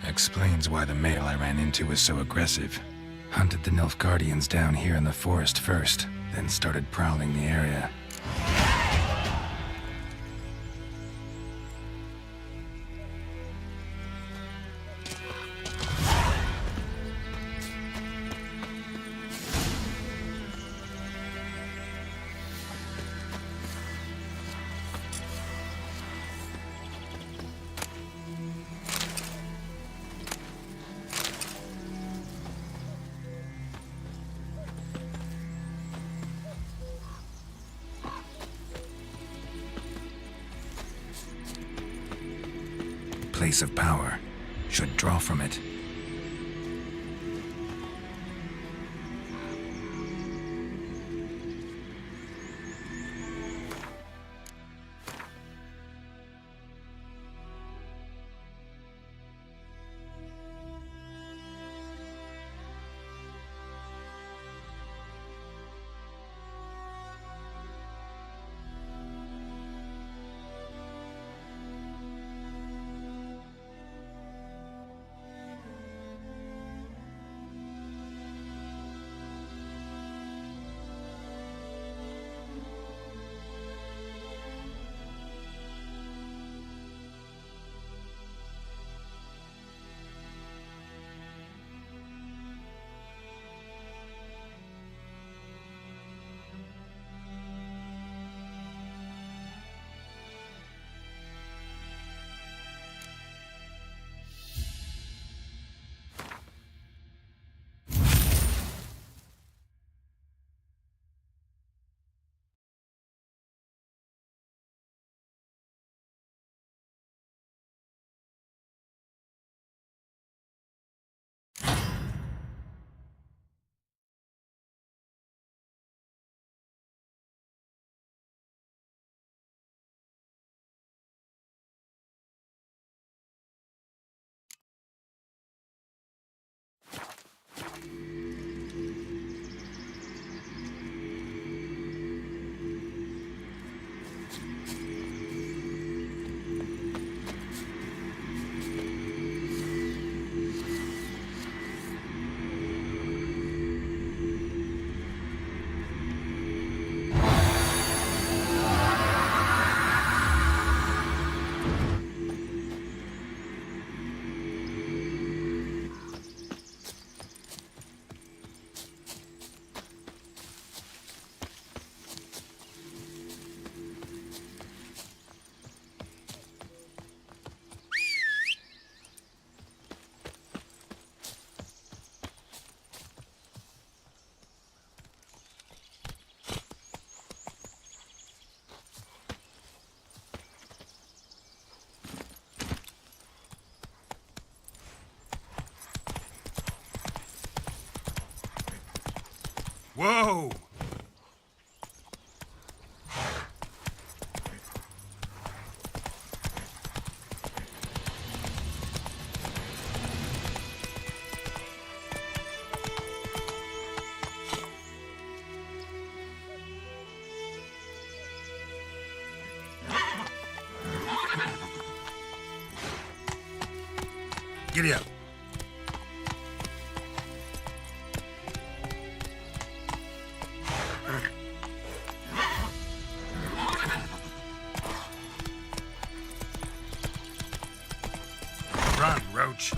Explains why the male I ran into was so aggressive. Hunted the Nilfgaardians down here in the forest first, then started prowling the area. Place of power. Should draw from it. Whoa! Giddy up. Run, Roach.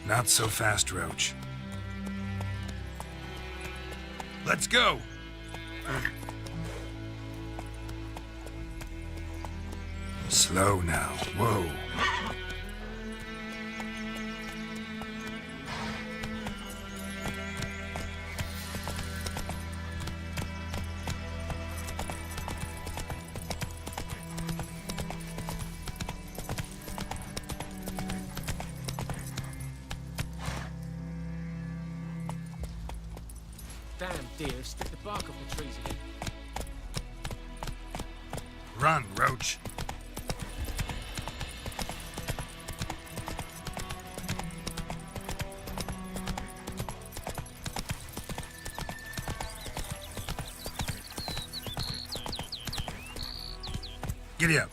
Not so fast, Roach. Let's go. Slow now. Whoa. Damn deer, stick the bark off the trees again. Run, Roach. Giddy up.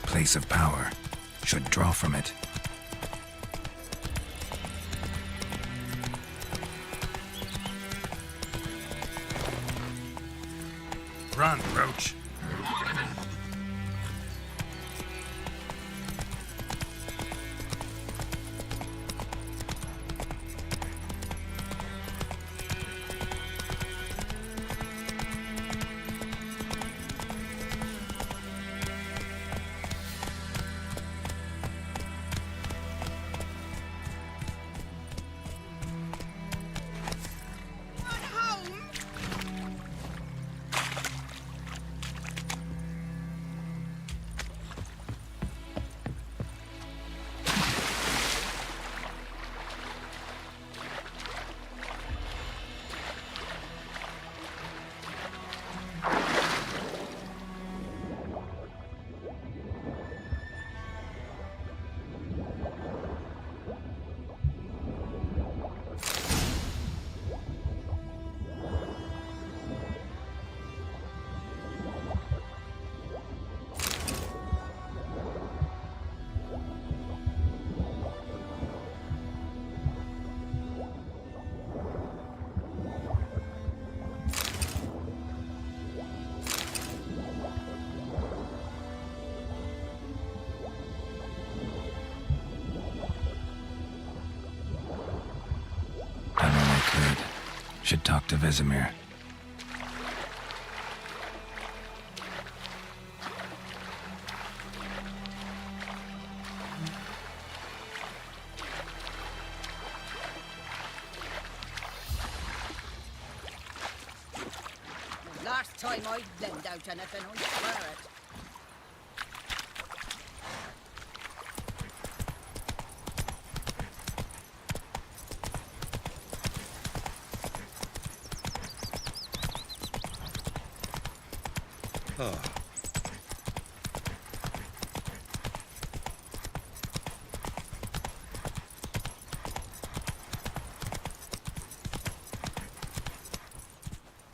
Place of power should draw from it. Run, Roach. Should talk to Vesemir. Last time I lend out anything, I swear it. Oh.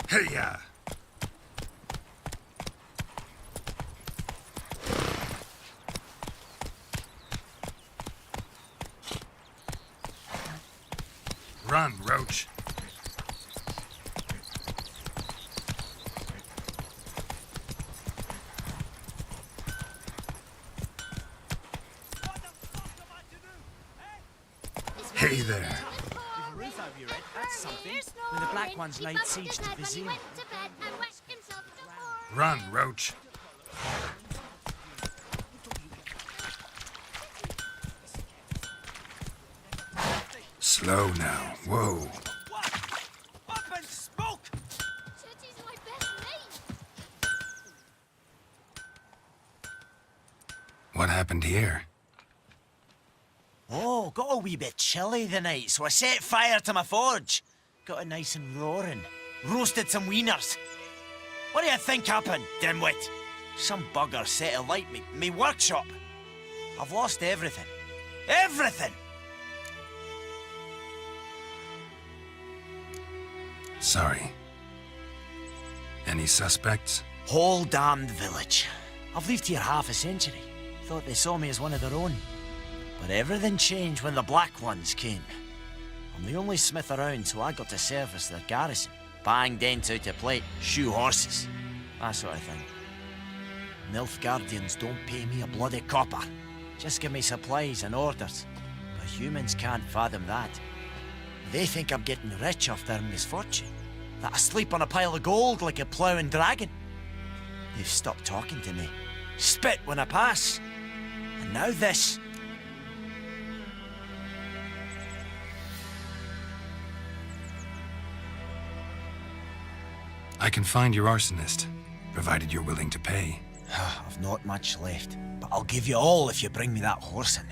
Hey-ya! Run, Roach. Hey there. Roof over your head, that's something. When the Black Ones laid siege to Vizir. Run, Roach. Slow now. Whoa. Up and smoke! What happened here? Oh, got a wee bit chilly the night, so I set fire to my forge. Got it nice and roaring. Roasted some wieners. What do you think happened, dimwit? Some bugger set alight me workshop. I've lost everything. Everything! Sorry. Any suspects? Whole damned village. I've lived here half a century. thought they saw me as one of their own. But everything changed when the Black Ones came. I'm the only smith around, so I got to service their garrison. Bang dents out of plate, shoe horses, that sort of thing. Nilfgaardians don't pay me a bloody copper. Just give me supplies and orders. But humans can't fathom that. They think I'm getting rich off their misfortune. That I sleep on a pile of gold like a ploughing dragon. They've stopped talking to me. Spit when I pass. And now this. I can find your arsonist, provided you're willing to pay. I've not much left, but I'll give you all if you bring me that horse in,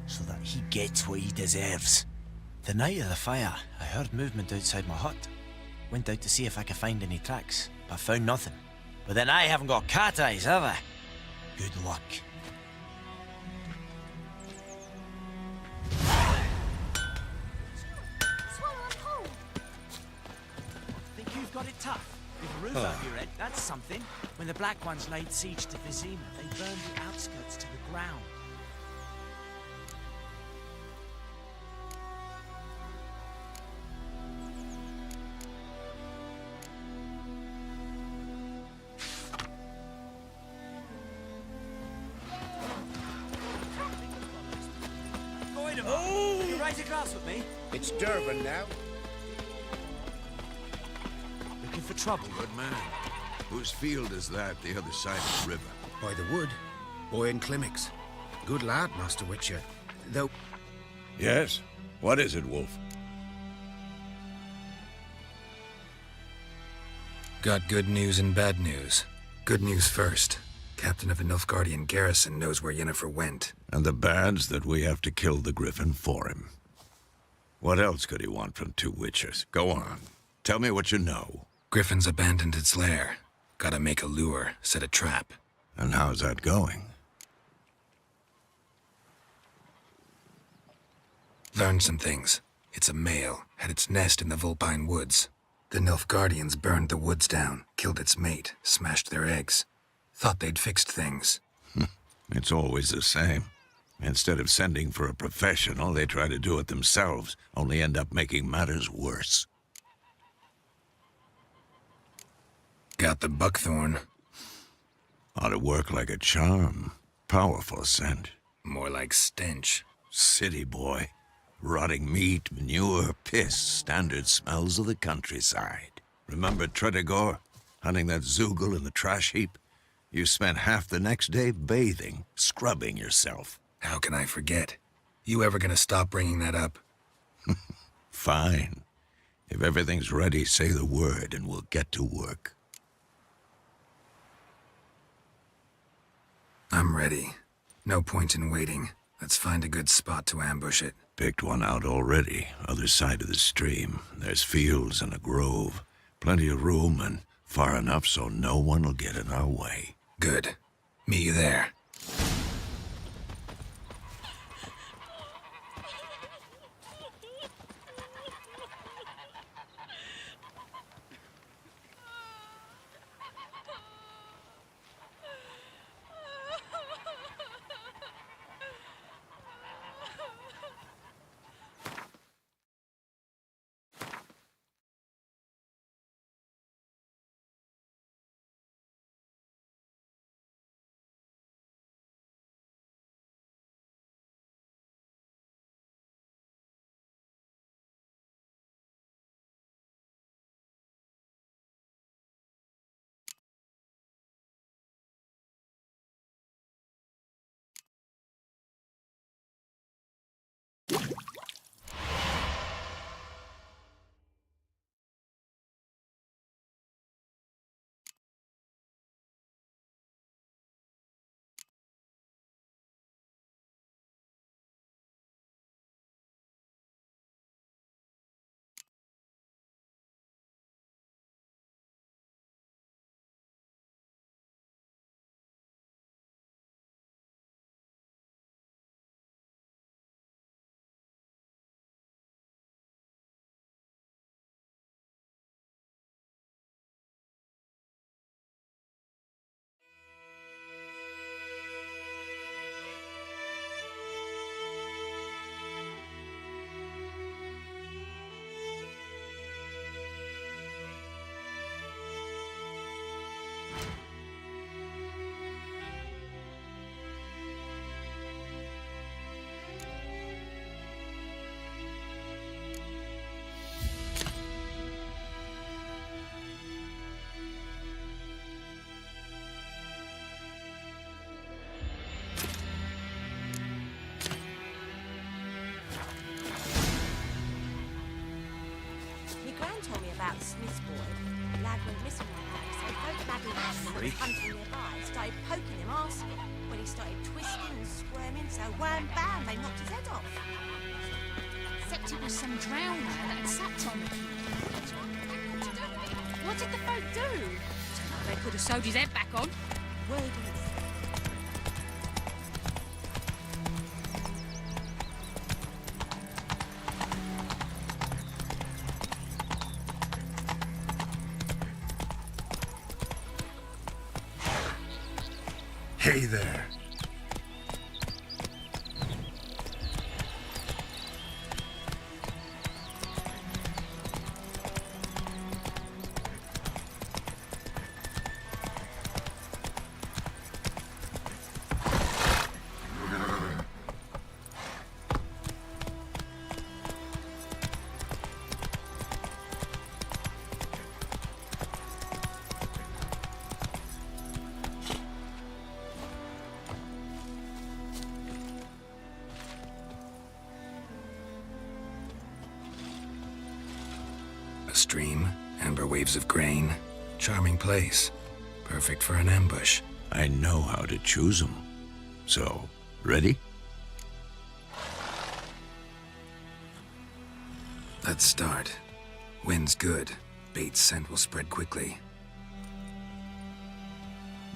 so that he gets what he deserves. The night of the fire, I heard movement outside my hut. Went out to see if I could find any tracks, but found nothing. But then I haven't got cat eyes, have I? Good luck. Think you've got it tough? With a roof over your head, that's something. When the Black Ones laid siege to Vizima, they burned the outskirts to the ground. Oh! You right across with me? It's Durban now. Looking for trouble? Good man. Whose field is that, the other side of the river? By the wood. Boy in Climmix. Good lad, Master Witcher. Though... Yes? What is it, Wolf? Got good news and bad news. Good news first. Captain of the Nilfgaardian garrison knows where Yennefer went. And the bad's that we have to kill the Griffin for him. What else could he want from two Witchers? Go on. Tell me what you know. Griffin's abandoned its lair. Gotta make a lure, set a trap. And how's that going? Learned some things. It's a male, had its nest in the Vulpine Woods. The Nilfgaardians burned the woods down, killed its mate, smashed their eggs. Thought they'd fixed things. It's always the same. Instead of sending for a professional, they try to do it themselves, only end up making matters worse. Got the buckthorn. Ought to work like a charm. Powerful scent. More like stench. City boy. Rotting meat, manure, piss, standard smells of the countryside. Remember Tredegor? Hunting that Zoogle in the trash heap? You spent half the next day bathing, scrubbing yourself. How can I forget? You ever gonna stop bringing that up? Fine. If everything's ready, say the word and we'll get to work. I'm ready. No point in waiting. Let's find a good spot to ambush it. Picked one out already, other side of the stream. There's fields and a grove. Plenty of room and far enough so no one will get in our way. Good. Meet you there. Gran told me about the Smith's boy. The lad went missing one day, so folk laddering after him and hunting nearby started poking him, asking. When he started twisting and squirming, so wham bam, they knocked his head off. Except it was some drowner that had sat on the key. What did the folk do? They could have sewed his head back on. Word is. Hey there. A stream, amber waves of grain. Charming place. Perfect for an ambush. I know how to choose them. So, ready? Let's start. Wind's good. Bait's scent will spread quickly.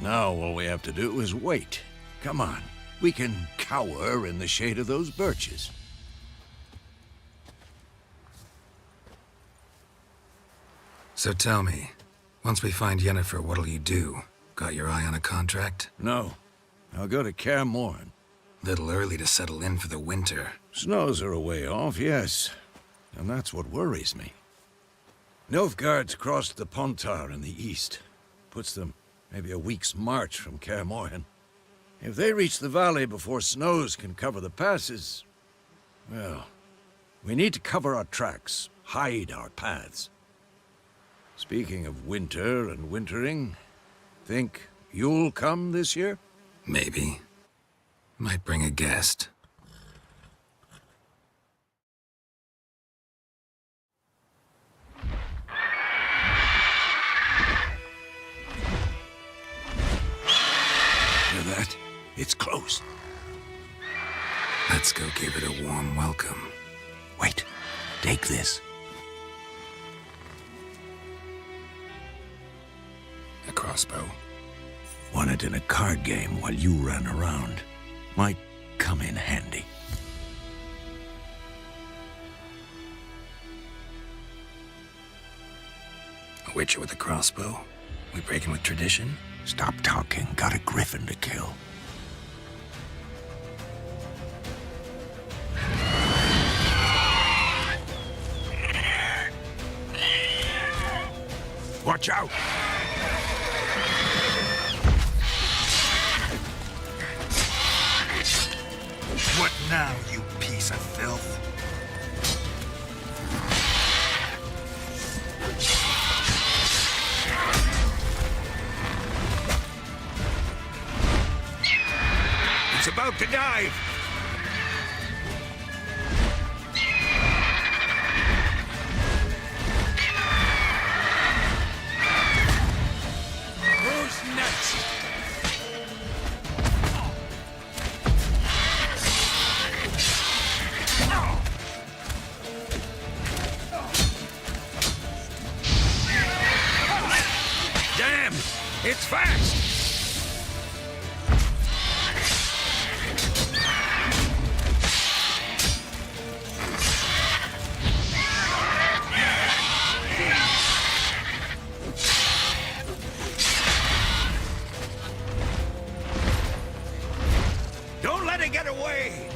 Now all we have to do is wait. Come on. We can cower in the shade of those birches. So tell me, once we find Yennefer, what'll you do? Got your eye on a contract? No. I'll go to Kaer Morhen. Little early to settle in for the winter. Snows are a way off, yes. And that's what worries me. Nilfgaard's crossed the Pontar in the east. Puts them maybe a week's march from Kaer Morhen. If they reach the valley before snows can cover the passes, well, we need to cover our tracks, hide our paths. Speaking of winter and wintering, think you'll come this year? Maybe. Might bring a guest. Hear that? It's close. Let's go give it a warm welcome. Wait. Take this. A crossbow. Won it in a card game while you ran around. Might come in handy. A witcher with a crossbow? We breaking with tradition? Stop talking. Got a griffin to kill. Watch out! What now, you piece of filth? It's about to dive! Who's next? Damn! It's fast! Don't let it get away!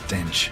stench.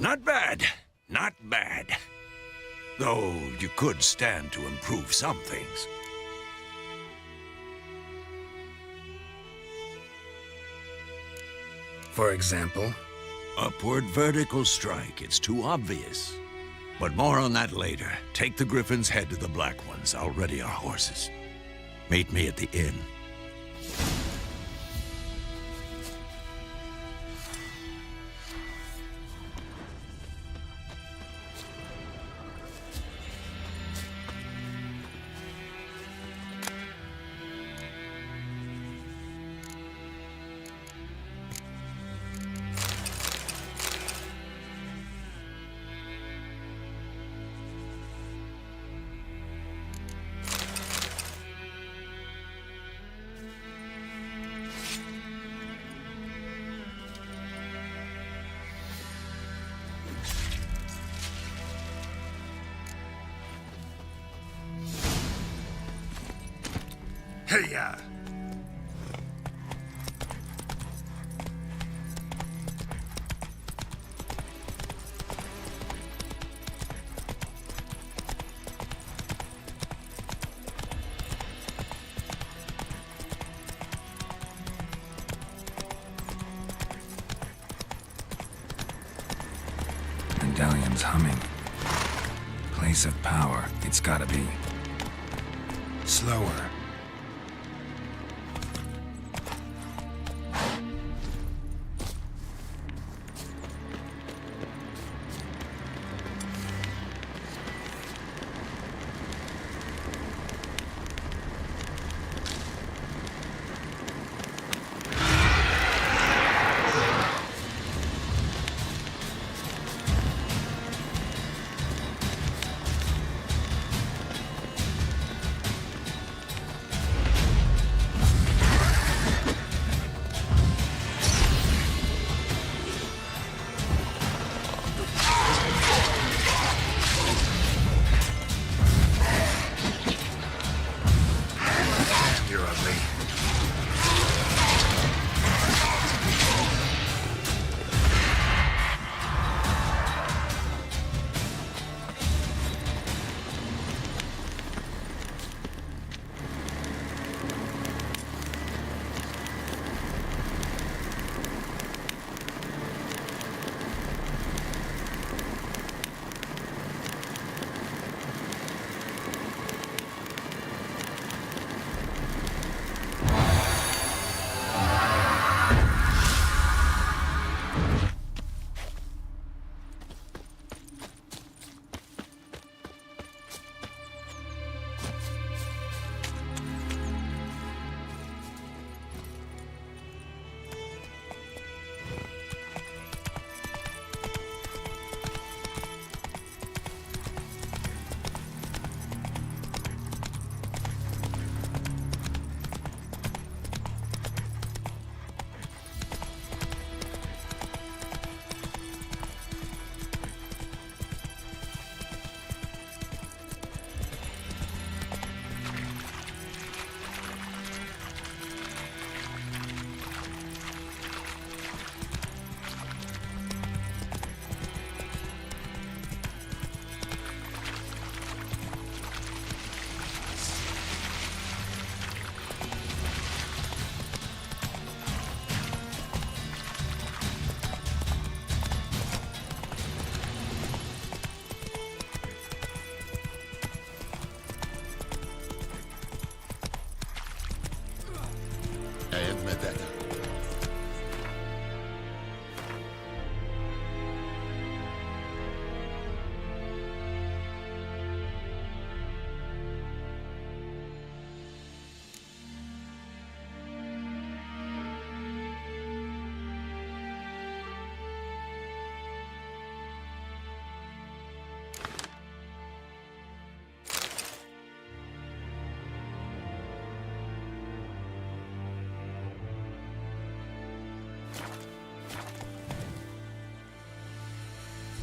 Not bad. Not bad. Though you could stand to improve some things. For example? Upward vertical strike. It's too obvious. But more on that later. Take the Griffin's head to the Black Ones. I'll ready our horses. Meet me at the inn. Hey-ya! Medallion's humming. Place of power. It's gotta be. Slower.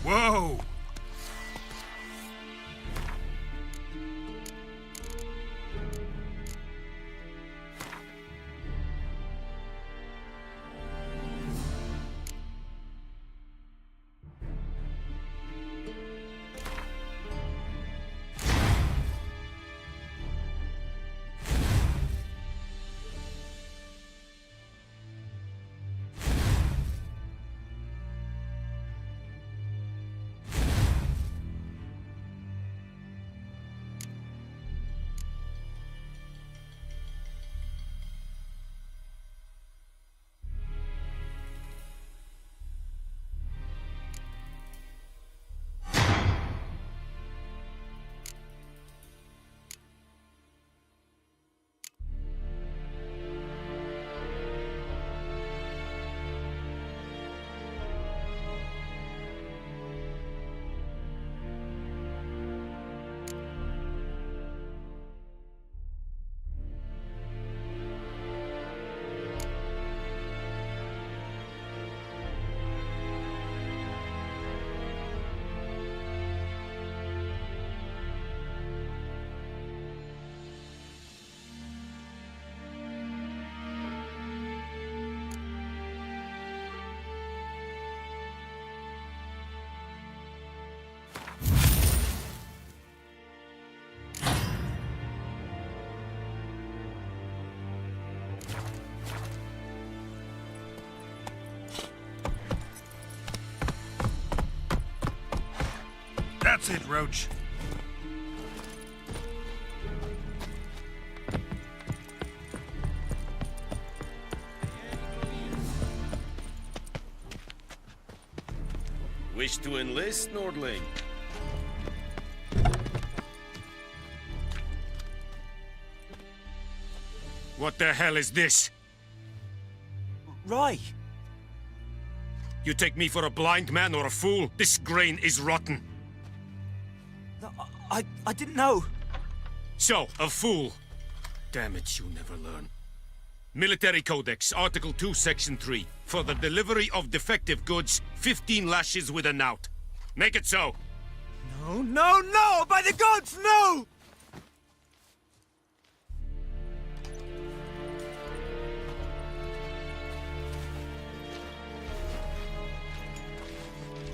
Whoa! That's it, Roach. Wish to enlist, Nordling? What the hell is this? Roy! You take me for a blind man or a fool? This grain is rotten. No, I didn't know. So, a fool. Damn it, you never learn. Military Codex, Article 2, Section 3. For the delivery of defective goods, 15 lashes with a knout. Make it so. No, no, no! By the gods, no!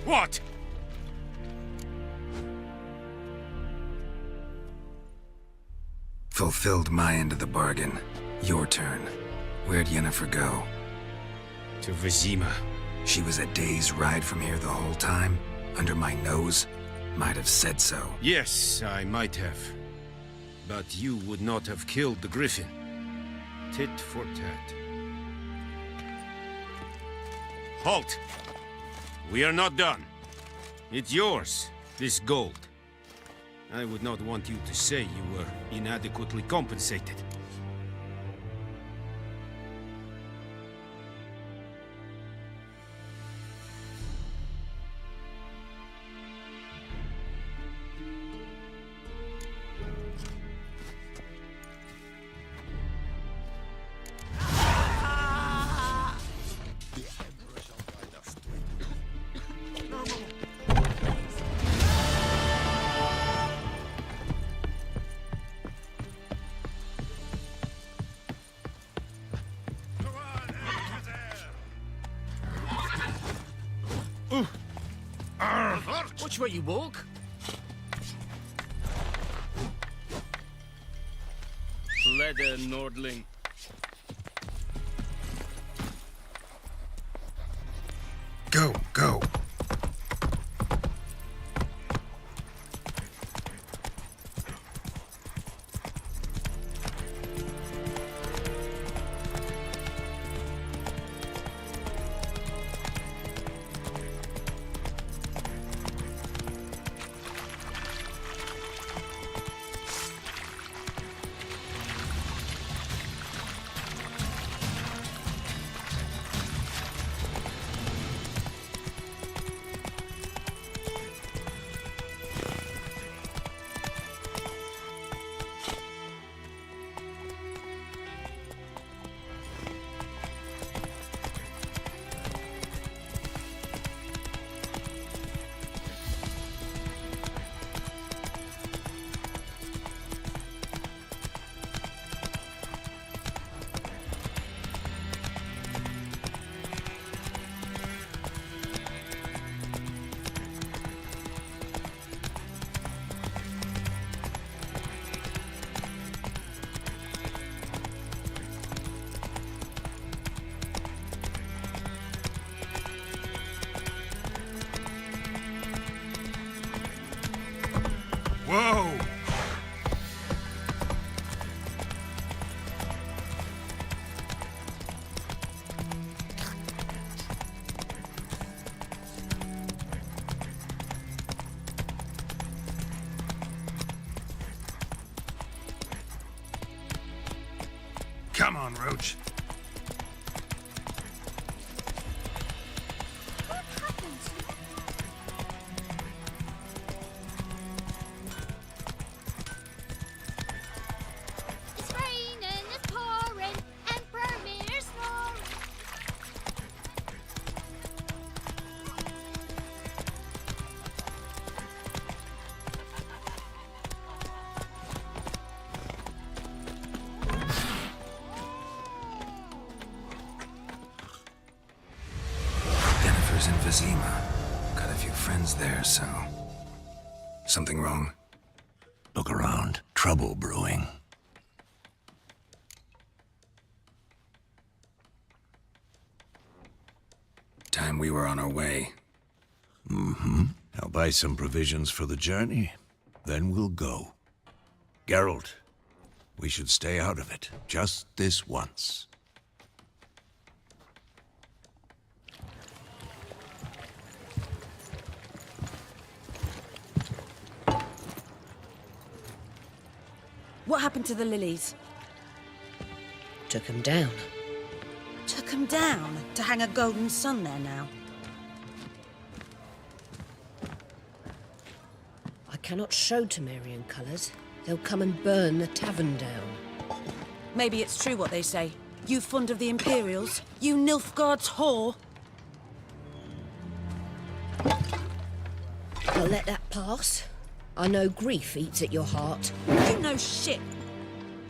What? Fulfilled my end of the bargain. Your turn. Where'd Yennefer go? To Vizima. She was a day's ride from here the whole time? Under my nose? Might have said so. Yes, I might have. But you would not have killed the griffin. Tit for tat. Halt! We are not done. It's yours, this gold. I would not want you to say you were inadequately compensated. Watch where you walk. Leather, Nordling. Go, go. Whoa! Come on, Roach. It's raining, it's pouring, Emperor Mir's snoring. Yennefer's in Vizima. Got a few friends there, so... Something wrong? Look around. Trouble brewing. Time we were on our way. Mm-hmm. How buy some provisions for the journey, then we'll go. Geralt, we should stay out of it, just this once. What happened to the lilies? Took 'em down. Took 'em down to hang a golden sun there now. I cannot show Temerian colours. They'll come and burn the tavern down. Maybe it's true what they say. You fond of the Imperials? You Nilfgaard's whore? I'll let that pass. I know grief eats at your heart. You know shit.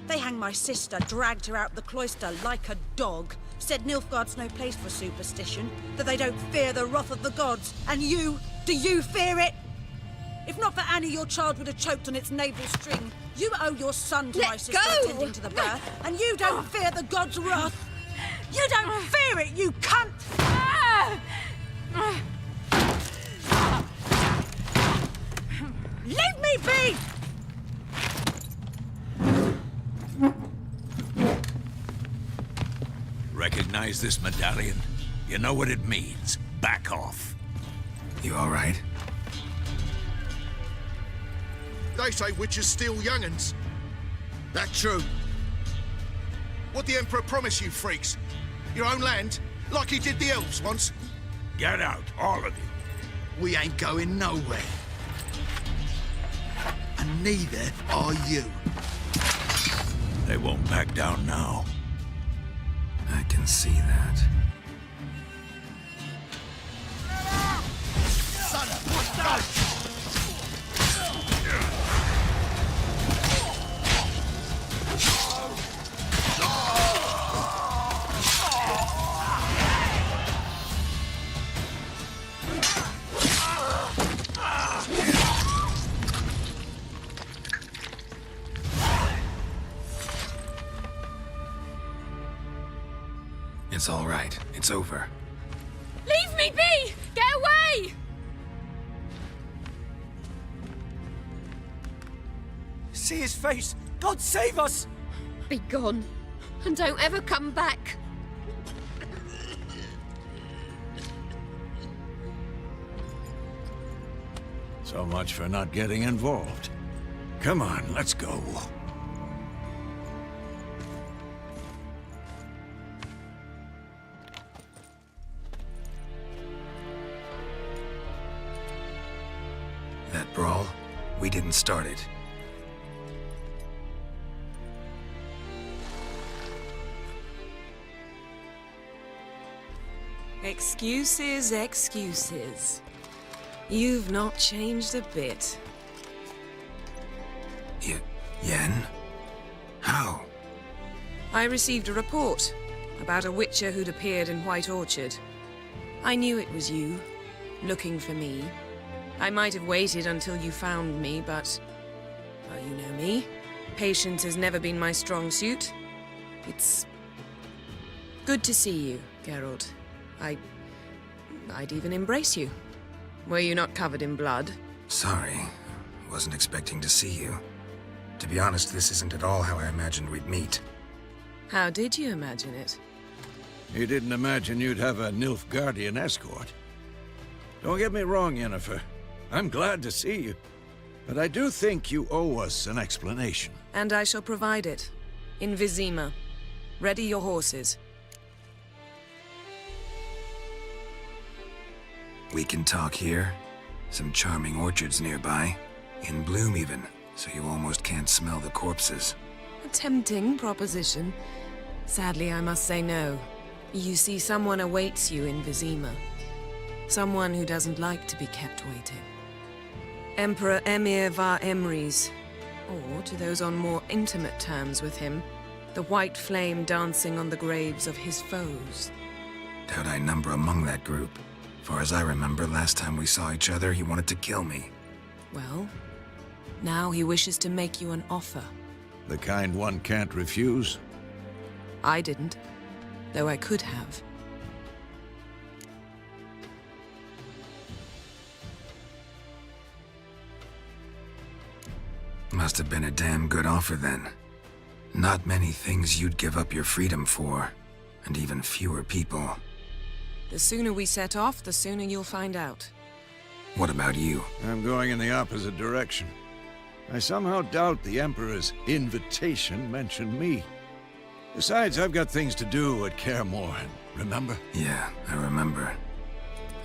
They hanged my sister, dragged her out the cloister like a dog. Said Nilfgaard's no place for superstition, that they don't fear the wrath of the gods. And you, do you fear it? If not for Annie, your child would have choked on its navel string. You owe your son to my sister attending to the birth, and you don't fear the gods' wrath. You don't fear it, you cunt! Leave me be! Recognize this medallion? You know what it means. Back off. You all right? They say witches steal young'uns. That true? What the Emperor promise you, freaks? Your own land? Like he did the elves once? Get out, all of you. We ain't going nowhere. And neither are you. They won't back down now. I can see that. Son of a... It's all right. It's over. Leave me be! Get away! See his face! God save us! Be gone, and don't ever come back. So much for not getting involved. Come on, let's go. That brawl, we didn't start it. Excuses, excuses. You've not changed a bit. Yen? How? I received a report about a witcher who'd appeared in White Orchard. I knew it was you, looking for me. I might have waited until you found me, but... well, you know me. Patience has never been my strong suit. It's... good to see you, Geralt. I'd even embrace you. Were you not covered in blood? Sorry. Wasn't expecting to see you. To be honest, this isn't at all how I imagined we'd meet. How did you imagine it? You didn't imagine you'd have a Nilfgaardian escort. Don't get me wrong, Yennefer. I'm glad to see you. But I do think you owe us an explanation. And I shall provide it. In Vizima. Ready your horses. We can talk here. Some charming orchards nearby. In bloom even, so you almost can't smell the corpses. A tempting proposition. Sadly, I must say no. You see, someone awaits you in Vizima. Someone who doesn't like to be kept waiting. Emperor Emir var Emrys, or to those on more intimate terms with him, the white flame dancing on the graves of his foes. Doubt I number among that group. Far as I remember, last time we saw each other, he wanted to kill me. Well, now he wishes to make you an offer. The kind one can't refuse? I didn't, though I could have. Must have been a damn good offer then. Not many things you'd give up your freedom for, and even fewer people. The sooner we set off, the sooner you'll find out. What about you? I'm going in the opposite direction. I somehow doubt the Emperor's invitation mentioned me. Besides, I've got things to do at Kaer Morhen, remember? Yeah, I remember.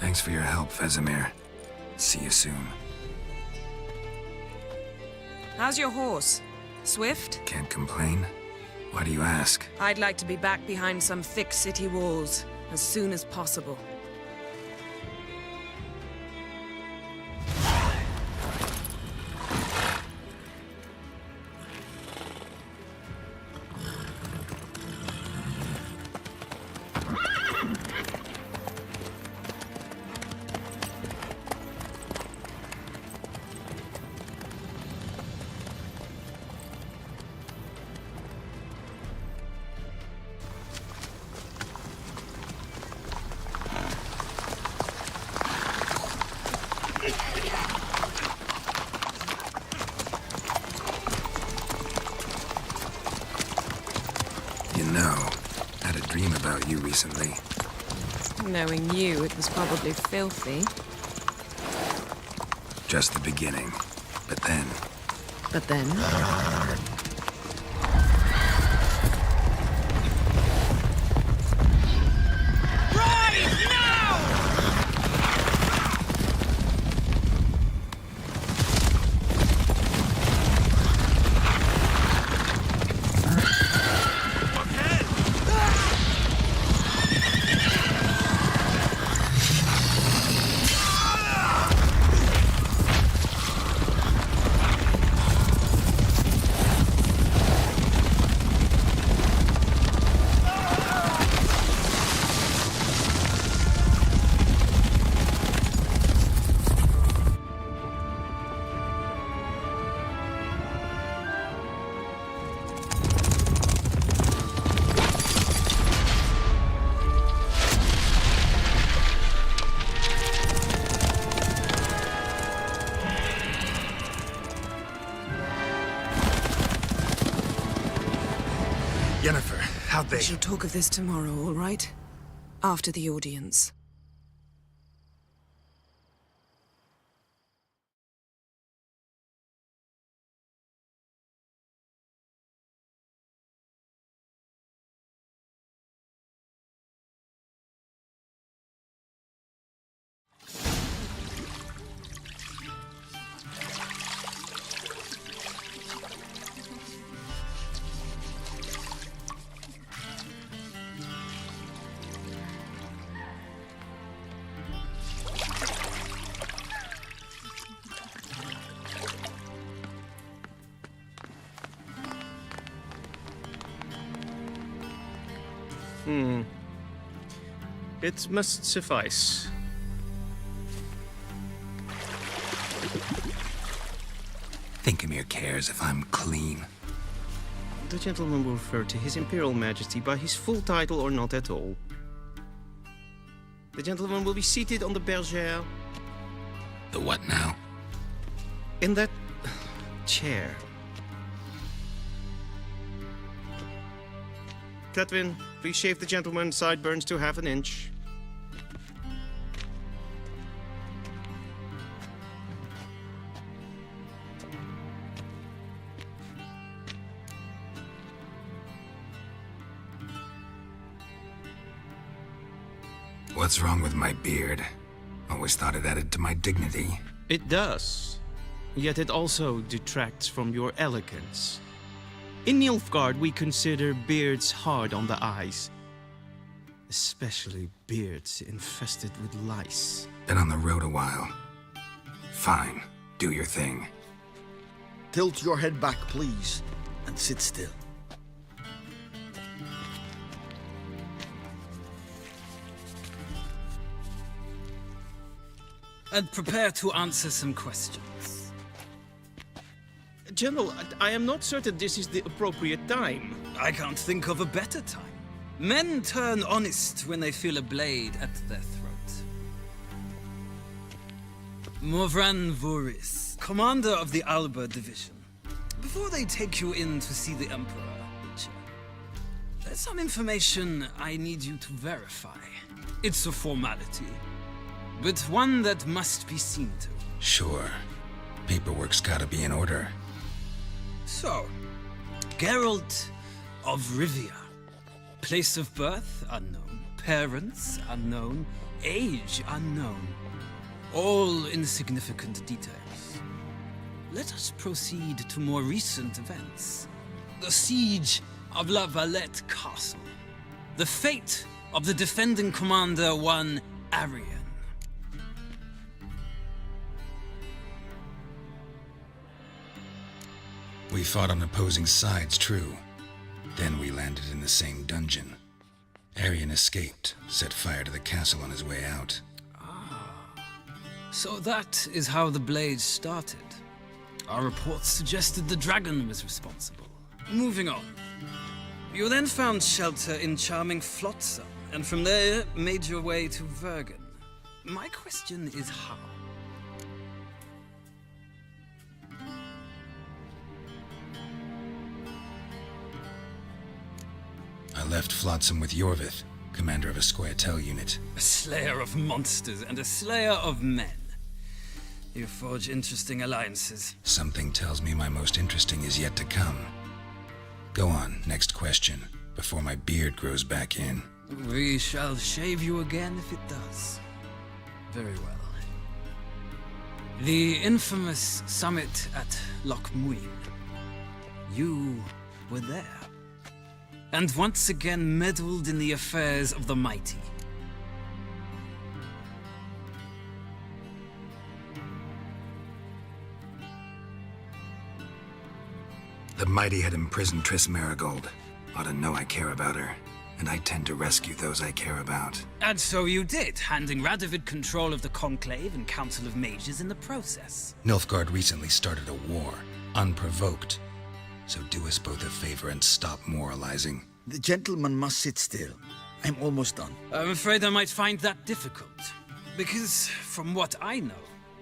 Thanks for your help, Vesemir. See you soon. How's your horse? Swift? Can't complain. Why do you ask? I'd like to be back behind some thick city walls as soon as possible. You know, I had a dream about you recently. Knowing you, it was probably filthy. Just the beginning. But then... But then? Yennefer, how'd they... We shall talk of this tomorrow, all right? After the audience. It must suffice. Thinkemere cares if I'm clean. The gentleman will refer to His Imperial Majesty by his full title or not at all. The gentleman will be seated on the bergère. The what now? In that chair. Cletwin, please shave the gentleman's sideburns to half an inch. What's wrong with my beard? Always thought it added to my dignity. It does. Yet it also detracts from your elegance. In Nilfgaard, we consider beards hard on the eyes. Especially beards infested with lice. Been on the road a while. Fine, do your thing. Tilt your head back, please, and sit still. And prepare to answer some questions. General, I am not certain this is the appropriate time. I can't think of a better time. Men turn honest when they feel a blade at their throat. Morvran Voris, commander of the Alba Division. before they take you in to see the Emperor, Witcher, there's some information I need you to verify. It's a formality, but one that must be seen to. Sure. Paperwork's gotta be in order. So, Geralt of Rivia. Place of birth unknown. Parents unknown. Age unknown. All insignificant details. Let us proceed to more recent events. The siege of La Valette Castle. The fate of the defending commander, one Arian. We fought on opposing sides, true. Then we landed in the same dungeon. Arian escaped, set fire to the castle on his way out. So that is how the Blade started. Our reports suggested the dragon was responsible. Moving on. You then found shelter in charming Flotsam, and from there made your way to Vergen. My question is how? I left Flotsam with Yorvith, commander of a Squirtel unit. A slayer of monsters and a slayer of men. You forge interesting alliances. Something tells me my most interesting is yet to come. Go on, next question, before my beard grows back in. We shall shave you again if it does. Very well. The infamous summit at Loch Muin. You were there. And once again meddled in the affairs of the mighty. The mighty had imprisoned Triss Marigold. Ought to know I care about her, and I tend to rescue those I care about. And so you did, handing Radovid control of the Conclave and Council of Mages in the process. Nilfgaard recently started a war, unprovoked. So do us both a favor and stop moralizing. The gentleman must sit still. I'm almost done. I'm afraid I might find that difficult. Because, from what I know,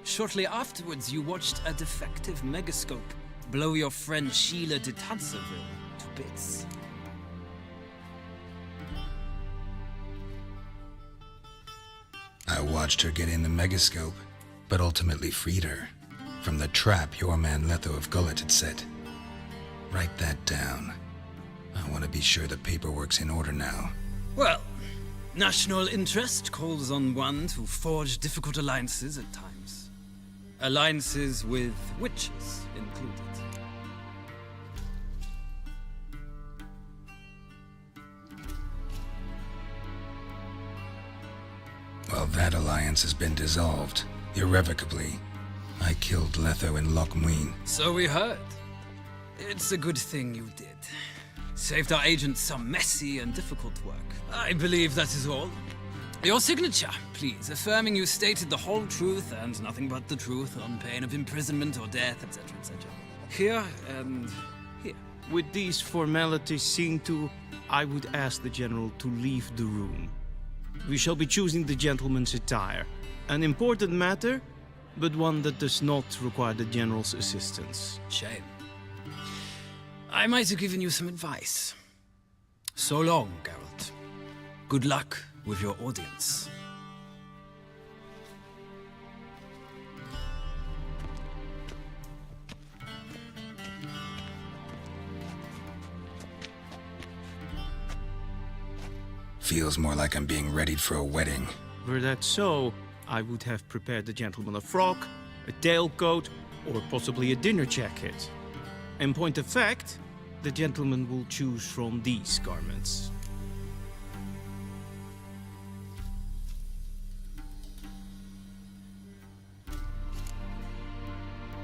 shortly afterwards you watched a defective megascope blow your friend Sheila de Tanserville to bits. I watched her get in the megascope, but ultimately freed her from the trap your man Letho of Gullet had set. Write that down. I want to be sure the paperwork's in order now. Well, national interest calls on one to forge difficult alliances at times. Alliances with witches included. Well, that alliance has been dissolved, irrevocably. I killed Letho in Loch Muin. So we heard. It's a good thing you did. Saved our agent some messy and difficult work. I believe that is all. Your signature, please, affirming you stated the whole truth and nothing but the truth on pain of imprisonment or death, etc., etc. Here and here. With these formalities seen to, I would ask the General to leave the room. We shall be choosing the gentleman's attire. An important matter, but one that does not require the General's assistance. Shame. I might have given you some advice. So long, Geralt. Good luck with your audience. Feels more like I'm being readied for a wedding. Were that so, I would have prepared the gentleman a frock, a tailcoat, or possibly a dinner jacket. In point of fact, the gentleman will choose from these garments.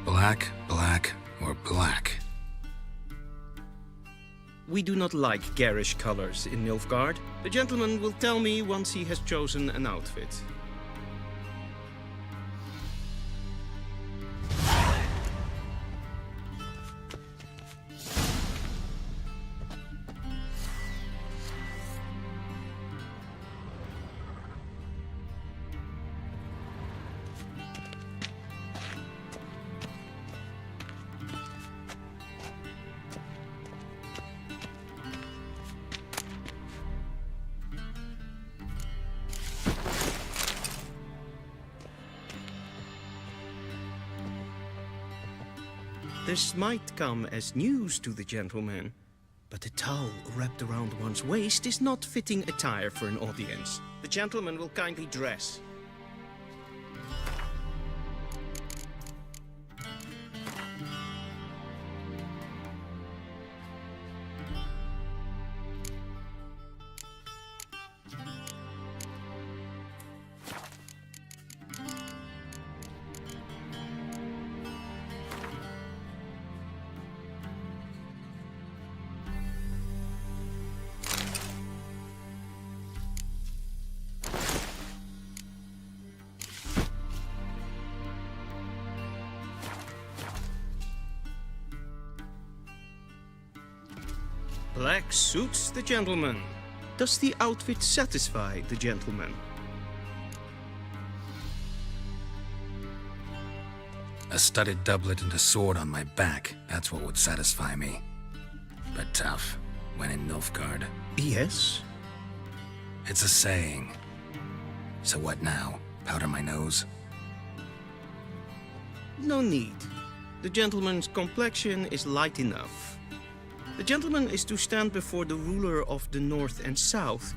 Black, black, or black? We do not like garish colors in Nilfgaard. The gentleman will tell me once he has chosen an outfit. This might come as news to the gentleman, but a towel wrapped around one's waist is not fitting attire for an audience. The gentleman will kindly dress. Black suits the gentleman. Does the outfit satisfy the gentleman? A studded doublet and a sword on my back, that's what would satisfy me. But tough, when in Nilfgaard. Yes? It's a saying. So what now? Powder my nose? No need. The gentleman's complexion is light enough. The gentleman is to stand before the ruler of the North and South.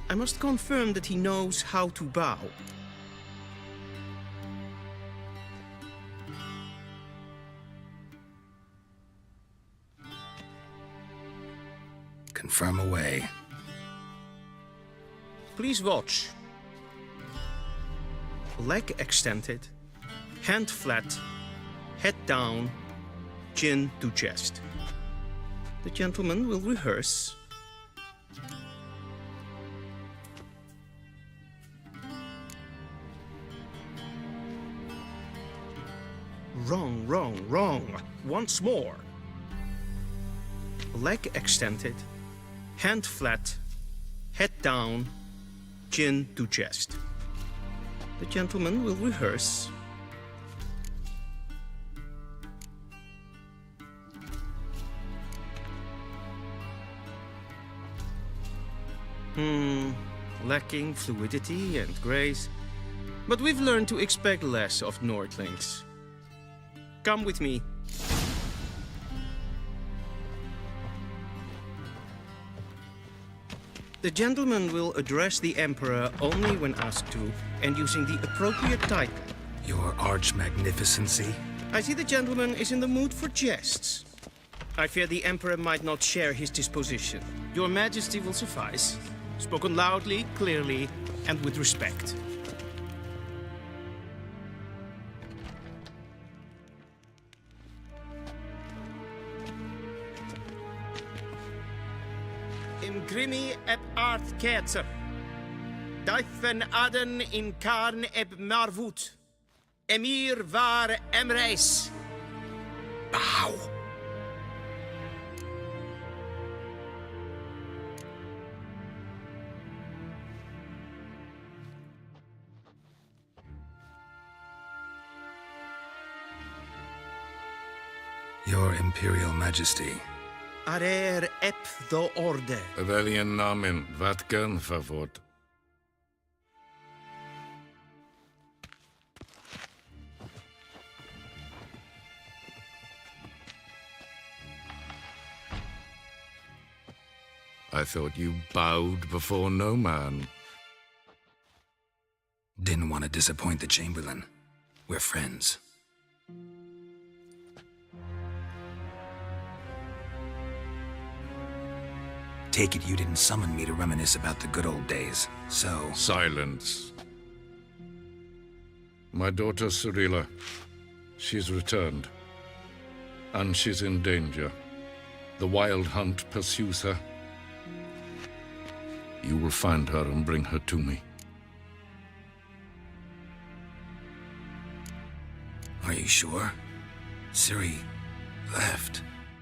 I must confirm that he knows how to bow. Confirm away. Please watch. Leg extended, hand flat, head down, chin to chest. The gentleman will rehearse. Wrong, wrong, wrong. Once more. Leg extended, hand flat, head down, chin to chest. The gentleman will rehearse. Lacking fluidity and grace. But we've learned to expect less of Nordlings. Come with me. The gentleman will address the Emperor only when asked to, and using the appropriate title. Your Arch-Magnificency? I see the gentleman is in the mood for jests. I fear the Emperor might not share his disposition. Your Majesty will suffice. Spoken loudly, clearly, and with respect. Imgrimi eb art ketzer. Daifen aden in karn eb marvut. Emir var emreis. Bow. Your Imperial Majesty. Arer ep do orde. Weljen namen, wat kan favort? I thought you bowed before no man. Didn't want to disappoint the Chamberlain. We're friends. Take it you didn't summon me to reminisce about the good old days, so... Silence. My daughter Cyrilla, she's returned. And she's in danger. The Wild Hunt pursues her. You will find her and bring her to me. Are you sure? Ciri left.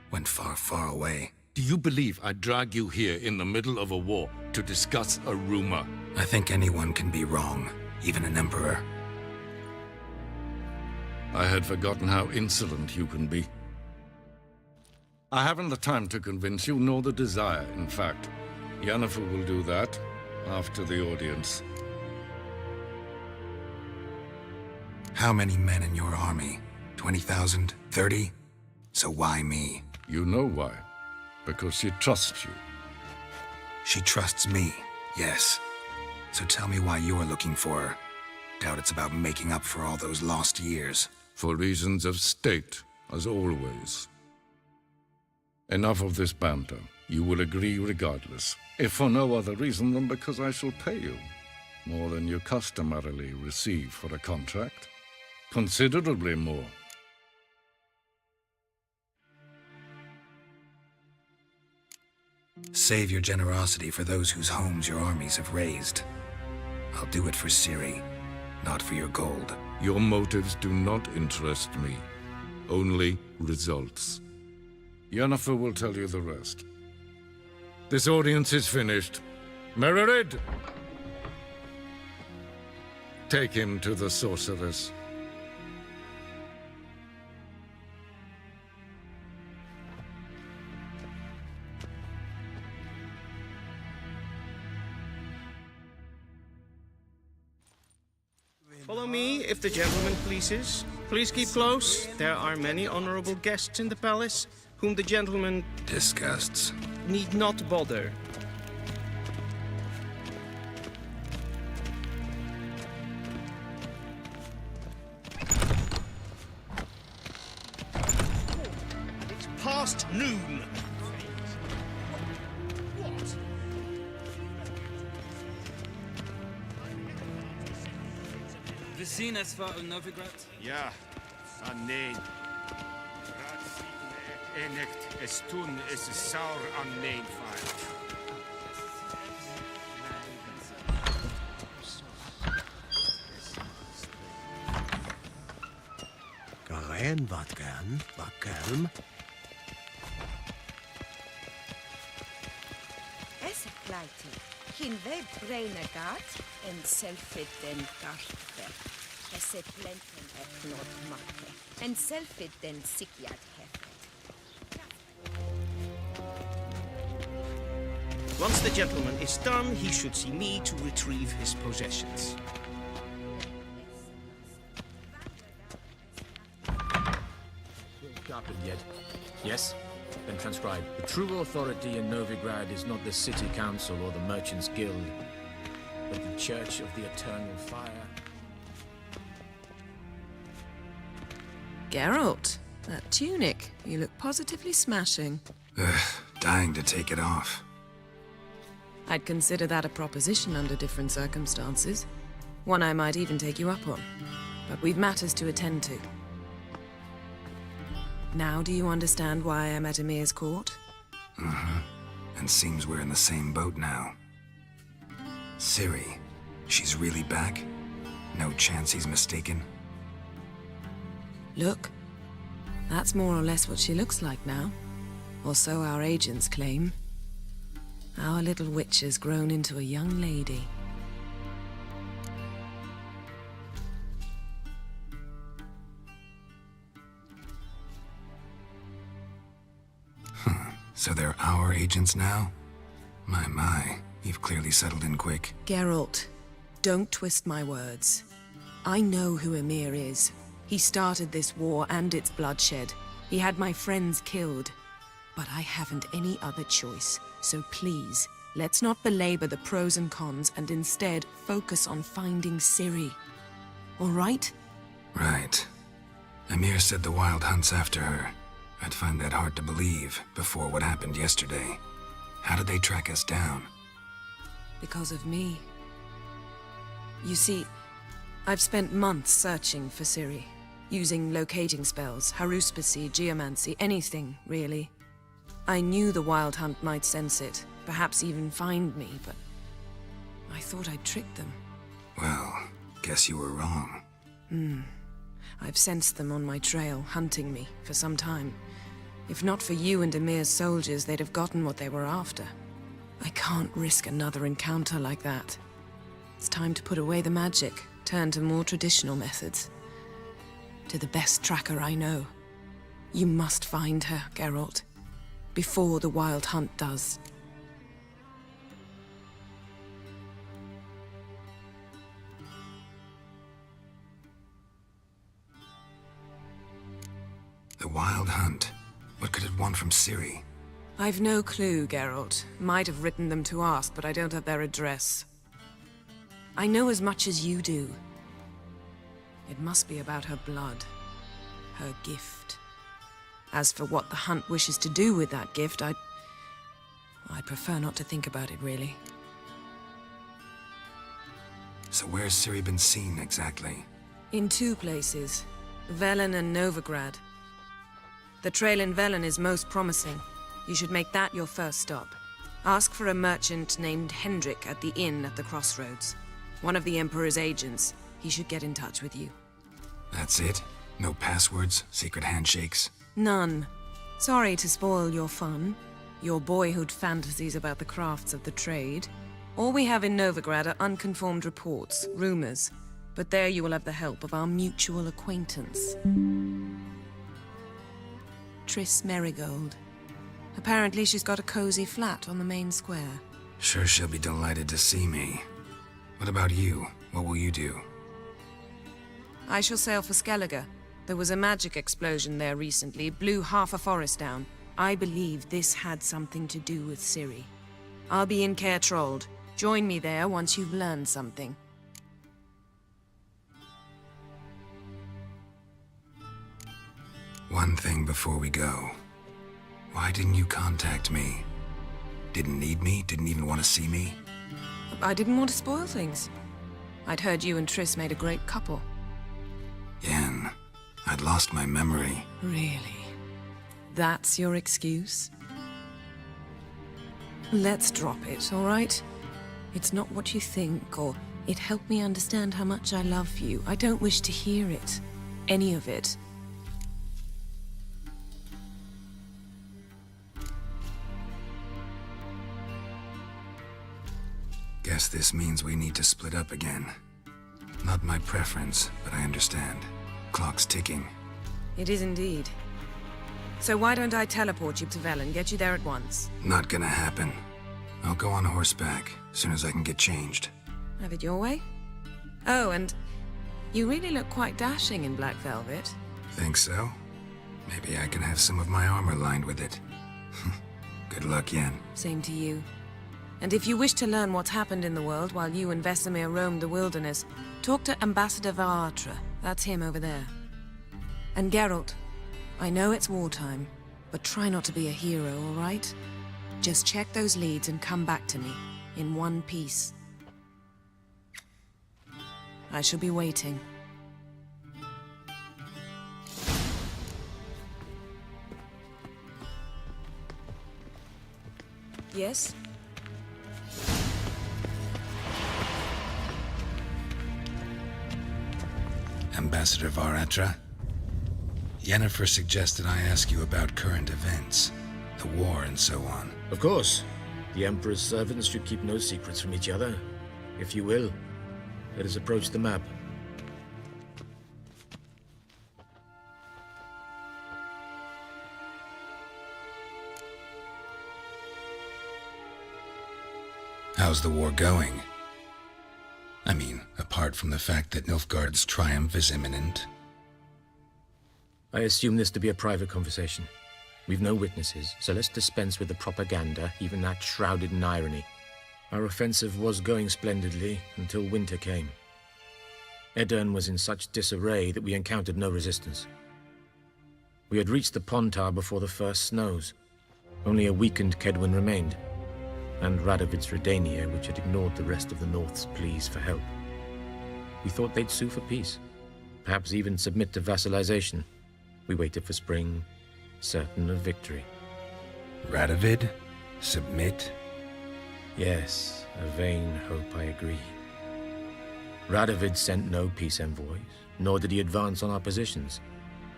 Went far, far away. Do you believe I'd drag you here in the middle of a war to discuss a rumor? I think anyone can be wrong, even an emperor. I had forgotten how insolent you can be. I haven't the time to convince you, nor the desire, in fact. Yennefer will do that after the audience. How many men in your army? 20,000? 30? So why me? You know why. Because she trusts you. She trusts me, yes. So tell me why you're looking for her. Doubt it's about making up for all those lost years. For reasons of state, as always. Enough of this banter. You will agree regardless. If for no other reason than because I shall pay you. More than you customarily receive for a contract. Considerably more. Save your generosity for those whose homes your armies have razed. I'll do it for Ciri, not for your gold. Your motives do not interest me. Only results. Yennefer will tell you the rest. This audience is finished. Mererid! Take him to the sorceress. Follow me, if the gentleman pleases. Please keep close. There are many honorable guests in the palace, whom the gentleman disgusts. Need not bother. It's past noon. We zien es war in Novigrad? Ja, an nein. Enicht es tun es saur an nein fire. Garen wat gern, wat kelm. Esse pleiti, hin web breine gat, en selfit den gartve. Esse plenten et not makke, en selfit den sikjad hefet. Once the gentleman is done, he should see me to retrieve his possessions. Sharpened yet? Yes? Then transcribe. The true authority in Novigrad is not the city council or the merchants' guild, but the Church of the Eternal Fire. Geralt, that tunic. You look positively smashing. Ugh, dying to take it off. I'd consider that a proposition under different circumstances. One I might even take you up on. But we've matters to attend to. Now do you understand why I'm at Emir's court? Mm-hmm. And seems we're in the same boat now. Ciri, she's really back? No chance he's mistaken? Look, that's more or less what she looks like now. Or so our agents claim. Our little witch has grown into a young lady. So they're our agents now? My, you've clearly settled in quick. Geralt, don't twist my words. I know who Emir is. He started this war and its bloodshed. He had my friends killed. But I haven't any other choice. So please, let's not belabor the pros and cons and instead focus on finding Ciri. All right? Right. Emir said the Wild Hunt's after her. I'd find that hard to believe before what happened yesterday. How did they track us down? Because of me. You see, I've spent months searching for Ciri, using locating spells, haruspicy, geomancy, anything, really. I knew the Wild Hunt might sense it, perhaps even find me, but I thought I'd tricked them. Well, guess you were wrong. I've sensed them on my trail, hunting me, for some time. If not for you and Emir's soldiers, they'd have gotten what they were after. I can't risk another encounter like that. It's time to put away the magic, turn to more traditional methods. To the best tracker I know. You must find her, Geralt. Before the Wild Hunt does. The Wild Hunt. What could it want from Ciri? I've no clue, Geralt. Might have written them to ask, but I don't have their address. I know as much as you do. It must be about her blood. Her gift. As for what the Hunt wishes to do with that gift, I'd prefer not to think about it, really. So where's Ciri been seen, exactly? In 2 places. Velen and Novigrad. The trail in Velen is most promising. You should make that your first stop. Ask for a merchant named Hendrik at the inn at the crossroads. One of the Emperor's agents. He should get in touch with you. That's it? No passwords? Secret handshakes? None. Sorry to spoil your fun. Your boyhood fantasies about the crafts of the trade. All we have in Novigrad are unconfirmed reports, rumors. But there you will have the help of our mutual acquaintance. Triss Merigold. Apparently she's got a cozy flat on the main square. Sure she'll be delighted to see me. What about you? What will you do? I shall sail for Skellige. There was a magic explosion there recently, blew half a forest down. I believe this had something to do with Ciri. I'll be in Caer Trold. Join me there once you've learned something. One thing before we go. Why didn't you contact me? Didn't need me? Didn't even want to see me? I didn't want to spoil things. I'd heard you and Triss made a great couple. Yen, I'd lost my memory. Really? That's your excuse? Let's drop it, all right? It's not what you think, or it helped me understand how much I love you. I don't wish to hear it. Any of it. Guess this means we need to split up again. Not my preference, but I understand. Clock's ticking. It is indeed. So why don't I teleport you to Velen, get you there at once? Not gonna happen. I'll go on horseback, as soon as I can get changed. Have it your way? Oh, and you really look quite dashing in black velvet. Think so? Maybe I can have some of my armor lined with it. Good luck, Yen. Same to you. And if you wish to learn what's happened in the world while you and Vesemir roamed the wilderness, talk to Ambassador Varatra. That's him over there. And Geralt, I know it's wartime, but try not to be a hero, all right? Just check those leads and come back to me, in one piece. I shall be waiting. Yes? Ambassador Varatra? Yennefer suggested I ask you about current events, the war and so on. Of course. The Emperor's servants should keep no secrets from each other. If you will, let us approach the map. How's the war going? I mean, apart from the fact that Nilfgaard's triumph is imminent. I assume this to be a private conversation. We've no witnesses, so let's dispense with the propaganda, even that shrouded in irony. Our offensive was going splendidly until winter came. Edirn was in such disarray that we encountered no resistance. We had reached the Pontar before the first snows. Only a weakened Kedwen remained, and Radovid's Redania, which had ignored the rest of the North's pleas for help. We thought they'd sue for peace, perhaps even submit to vassalization. We waited for spring, certain of victory. Radovid? Submit? Yes, a vain hope, I agree. Radovid sent no peace envoys, nor did he advance on our positions.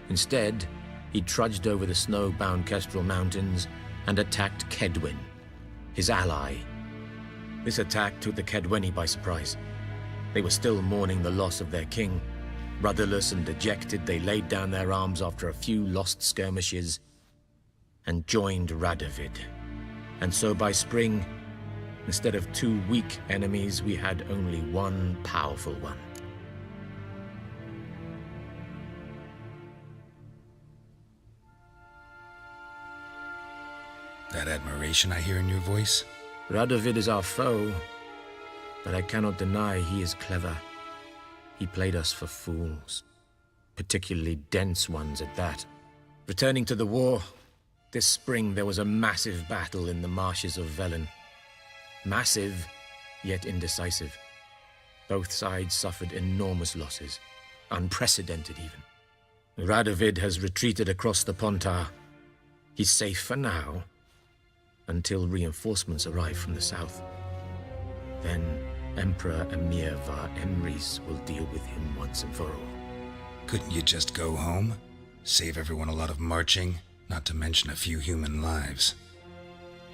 Instead, he trudged over the snow-bound Kestrel Mountains and attacked Kedwen, his ally. This attack took the Kedweni by surprise. They were still mourning the loss of their king. Rudderless and dejected, they laid down their arms after a few lost skirmishes and joined Radovid. And so by spring, instead of 2 weak enemies, we had only one powerful one. frustration I hear in your voice? Radovid is our foe, but I cannot deny he is clever. He played us for fools, particularly dense ones at that. Returning to the war, this spring there was a massive battle in the marshes of Velen. Massive, yet indecisive. Both sides suffered enormous losses, unprecedented even. Radovid has retreated across the Pontar. He's safe for now, until reinforcements arrive from the south. Then Emperor Emir var Emrys will deal with him once and for all. Couldn't you just go home? Save everyone a lot of marching, not to mention a few human lives.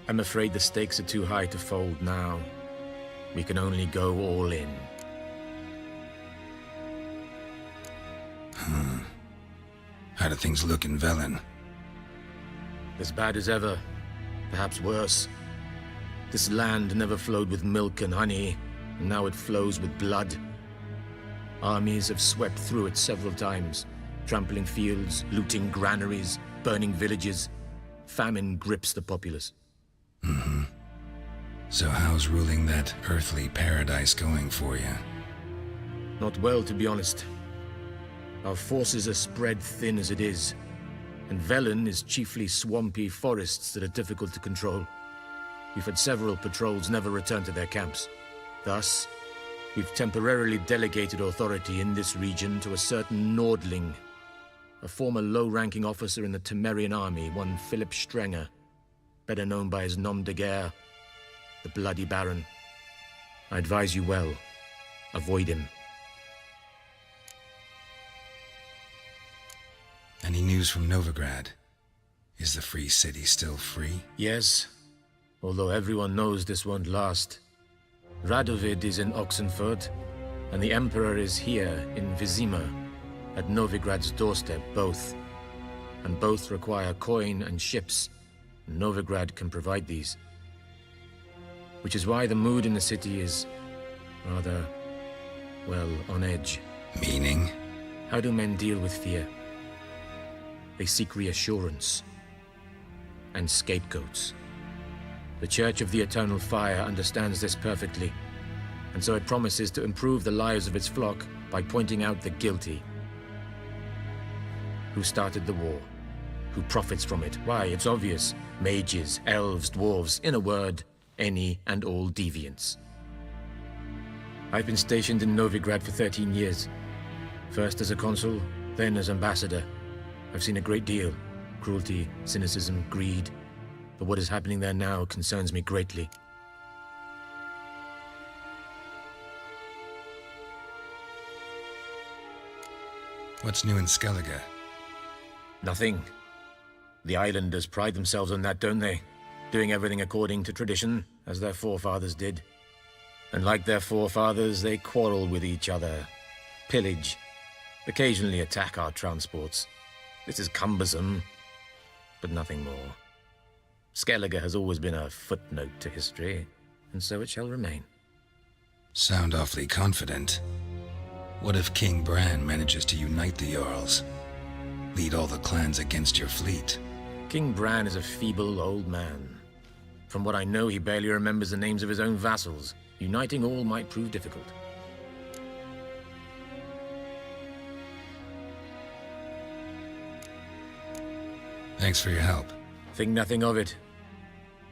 I'm afraid the stakes are too high to fold now. We can only go all in. How do things look in Velen? As bad as ever, perhaps worse. This land never flowed with milk and honey, and now it flows with blood. Armies have swept through it several times, trampling fields, looting granaries, burning villages. Famine grips the populace. So how's ruling that earthly paradise going for you? Not well, to be honest. Our forces are spread thin as it is, and Velen is chiefly swampy forests that are difficult to control. We've had several patrols never return to their camps. Thus, we've temporarily delegated authority in this region to a certain Nordling, a former low-ranking officer in the Temerian army, one Philip Strenger, better known by his nom de guerre, the Bloody Baron. I advise you well. Avoid him. Any news from Novigrad? Is the free city still free? Yes, although everyone knows this won't last. Radovid is in Oxenfurt, and the Emperor is here in Vizima, at Novigrad's doorstep, both. And both require coin and ships. Novigrad can provide these. Which is why the mood in the city is rather, well, on edge. Meaning? How do men deal with fear? They seek reassurance and scapegoats. The Church of the Eternal Fire understands this perfectly, and so it promises to improve the lives of its flock by pointing out the guilty. Who started the war? Who profits from it? Why, it's obvious. Mages, elves, dwarves, in a word, any and all deviants. I've been stationed in Novigrad for 13 years. First as a consul, then as ambassador. I've seen a great deal. Cruelty, cynicism, greed. But what is happening there now concerns me greatly. What's new in Skellige? Nothing. The islanders pride themselves on that, don't they? Doing everything according to tradition, as their forefathers did. And like their forefathers, they quarrel with each other, pillage, occasionally attack our transports. This is cumbersome, but nothing more. Skellige has always been a footnote to history, and so it shall remain. Sound awfully confident. What if King Bran manages to unite the Jarls? Lead all the clans against your fleet? King Bran is a feeble old man. From what I know, he barely remembers the names of his own vassals. Uniting all might prove difficult. Thanks for your help. Think nothing of it.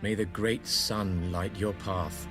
May the great sun light your path.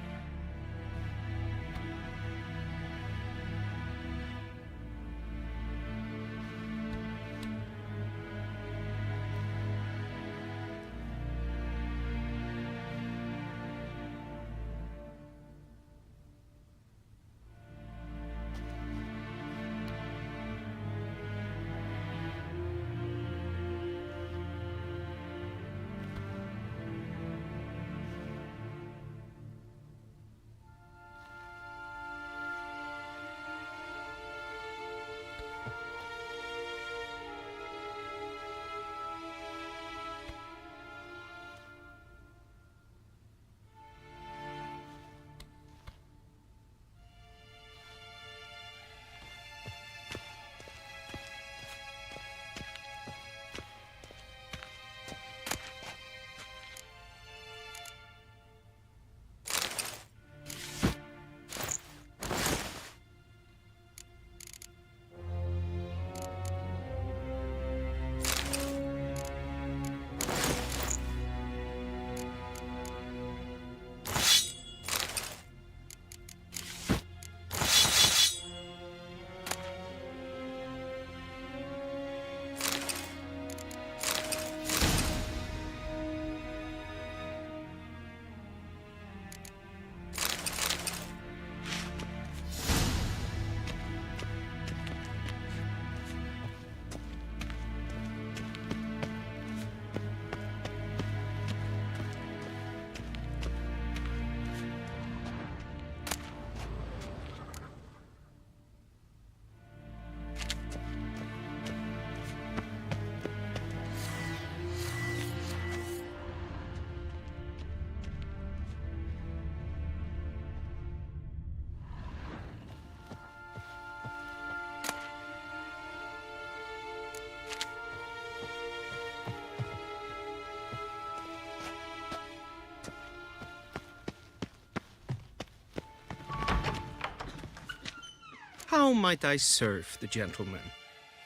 How might I serve the gentleman?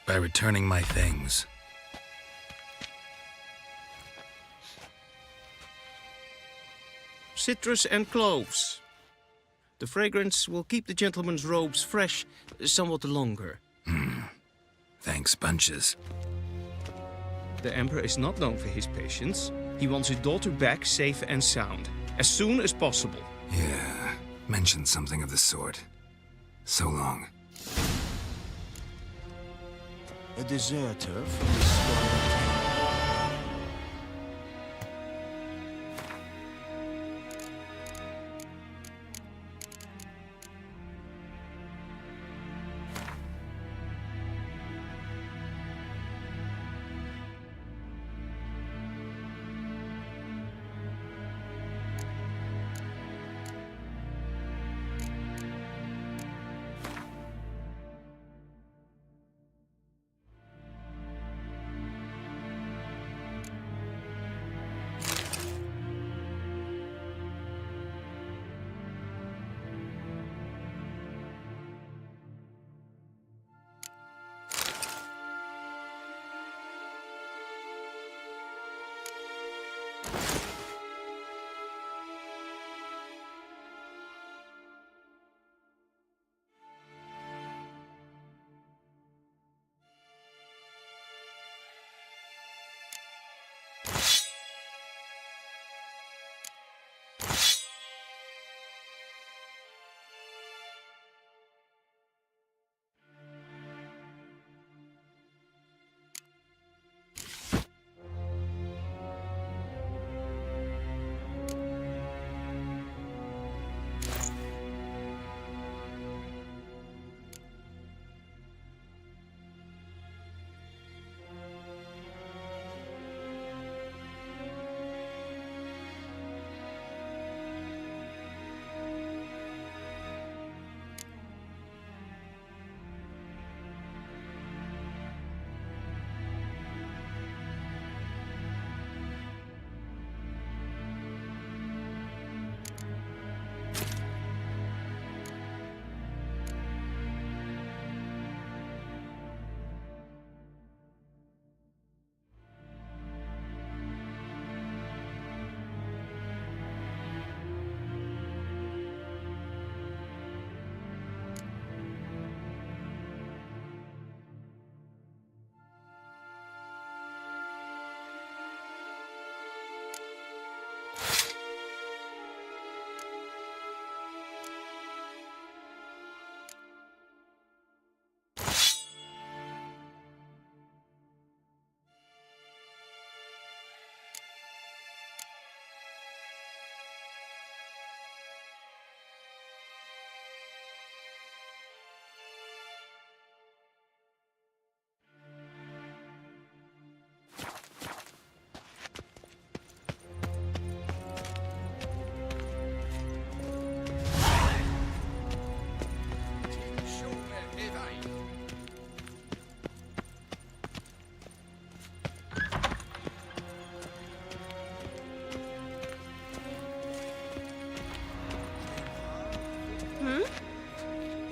By returning my things. Citrus and cloves. The fragrance will keep the gentleman's robes fresh somewhat longer. Thanks, bunches. The Emperor is not known for his patience. He wants his daughter back safe and sound, as soon as possible. Yeah, mentioned something of the sort. So long. A deserter from the squadron.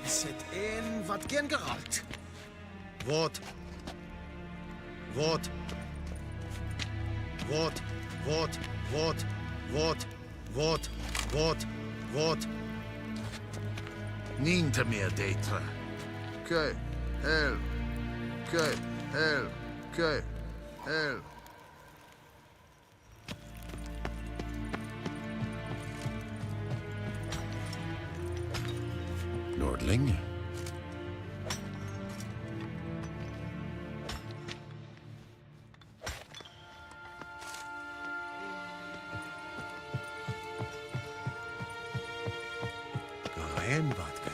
Is het een wat geen gehaald? Wat? Wat? Wat? Wat? Wat? Wat? Wat? Wat? Wat? Niente meer detra. Que, hel. Que, hel. Que, hel. Lordling? Go in, vodka.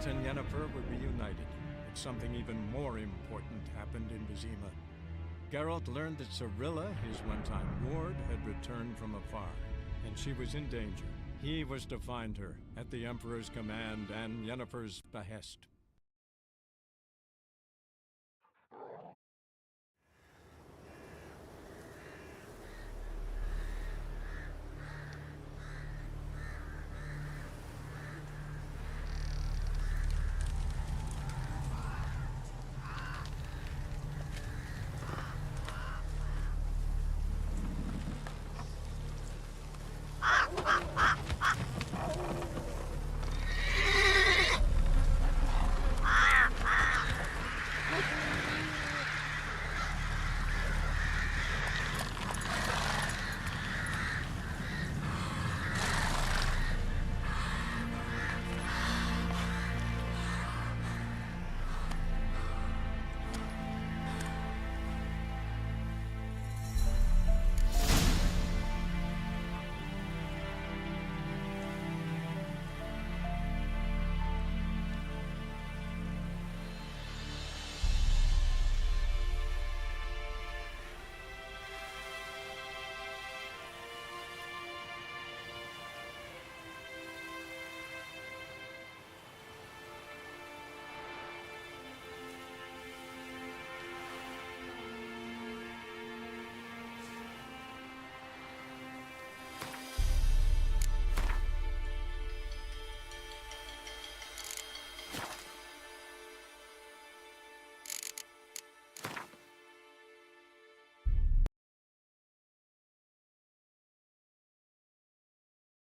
and Yennefer were reunited, but something even more important happened in Vizima. Geralt learned that Cirilla, his one-time ward, had returned from afar, and she was in danger. He was to find her, at the Emperor's command and Yennefer's behest.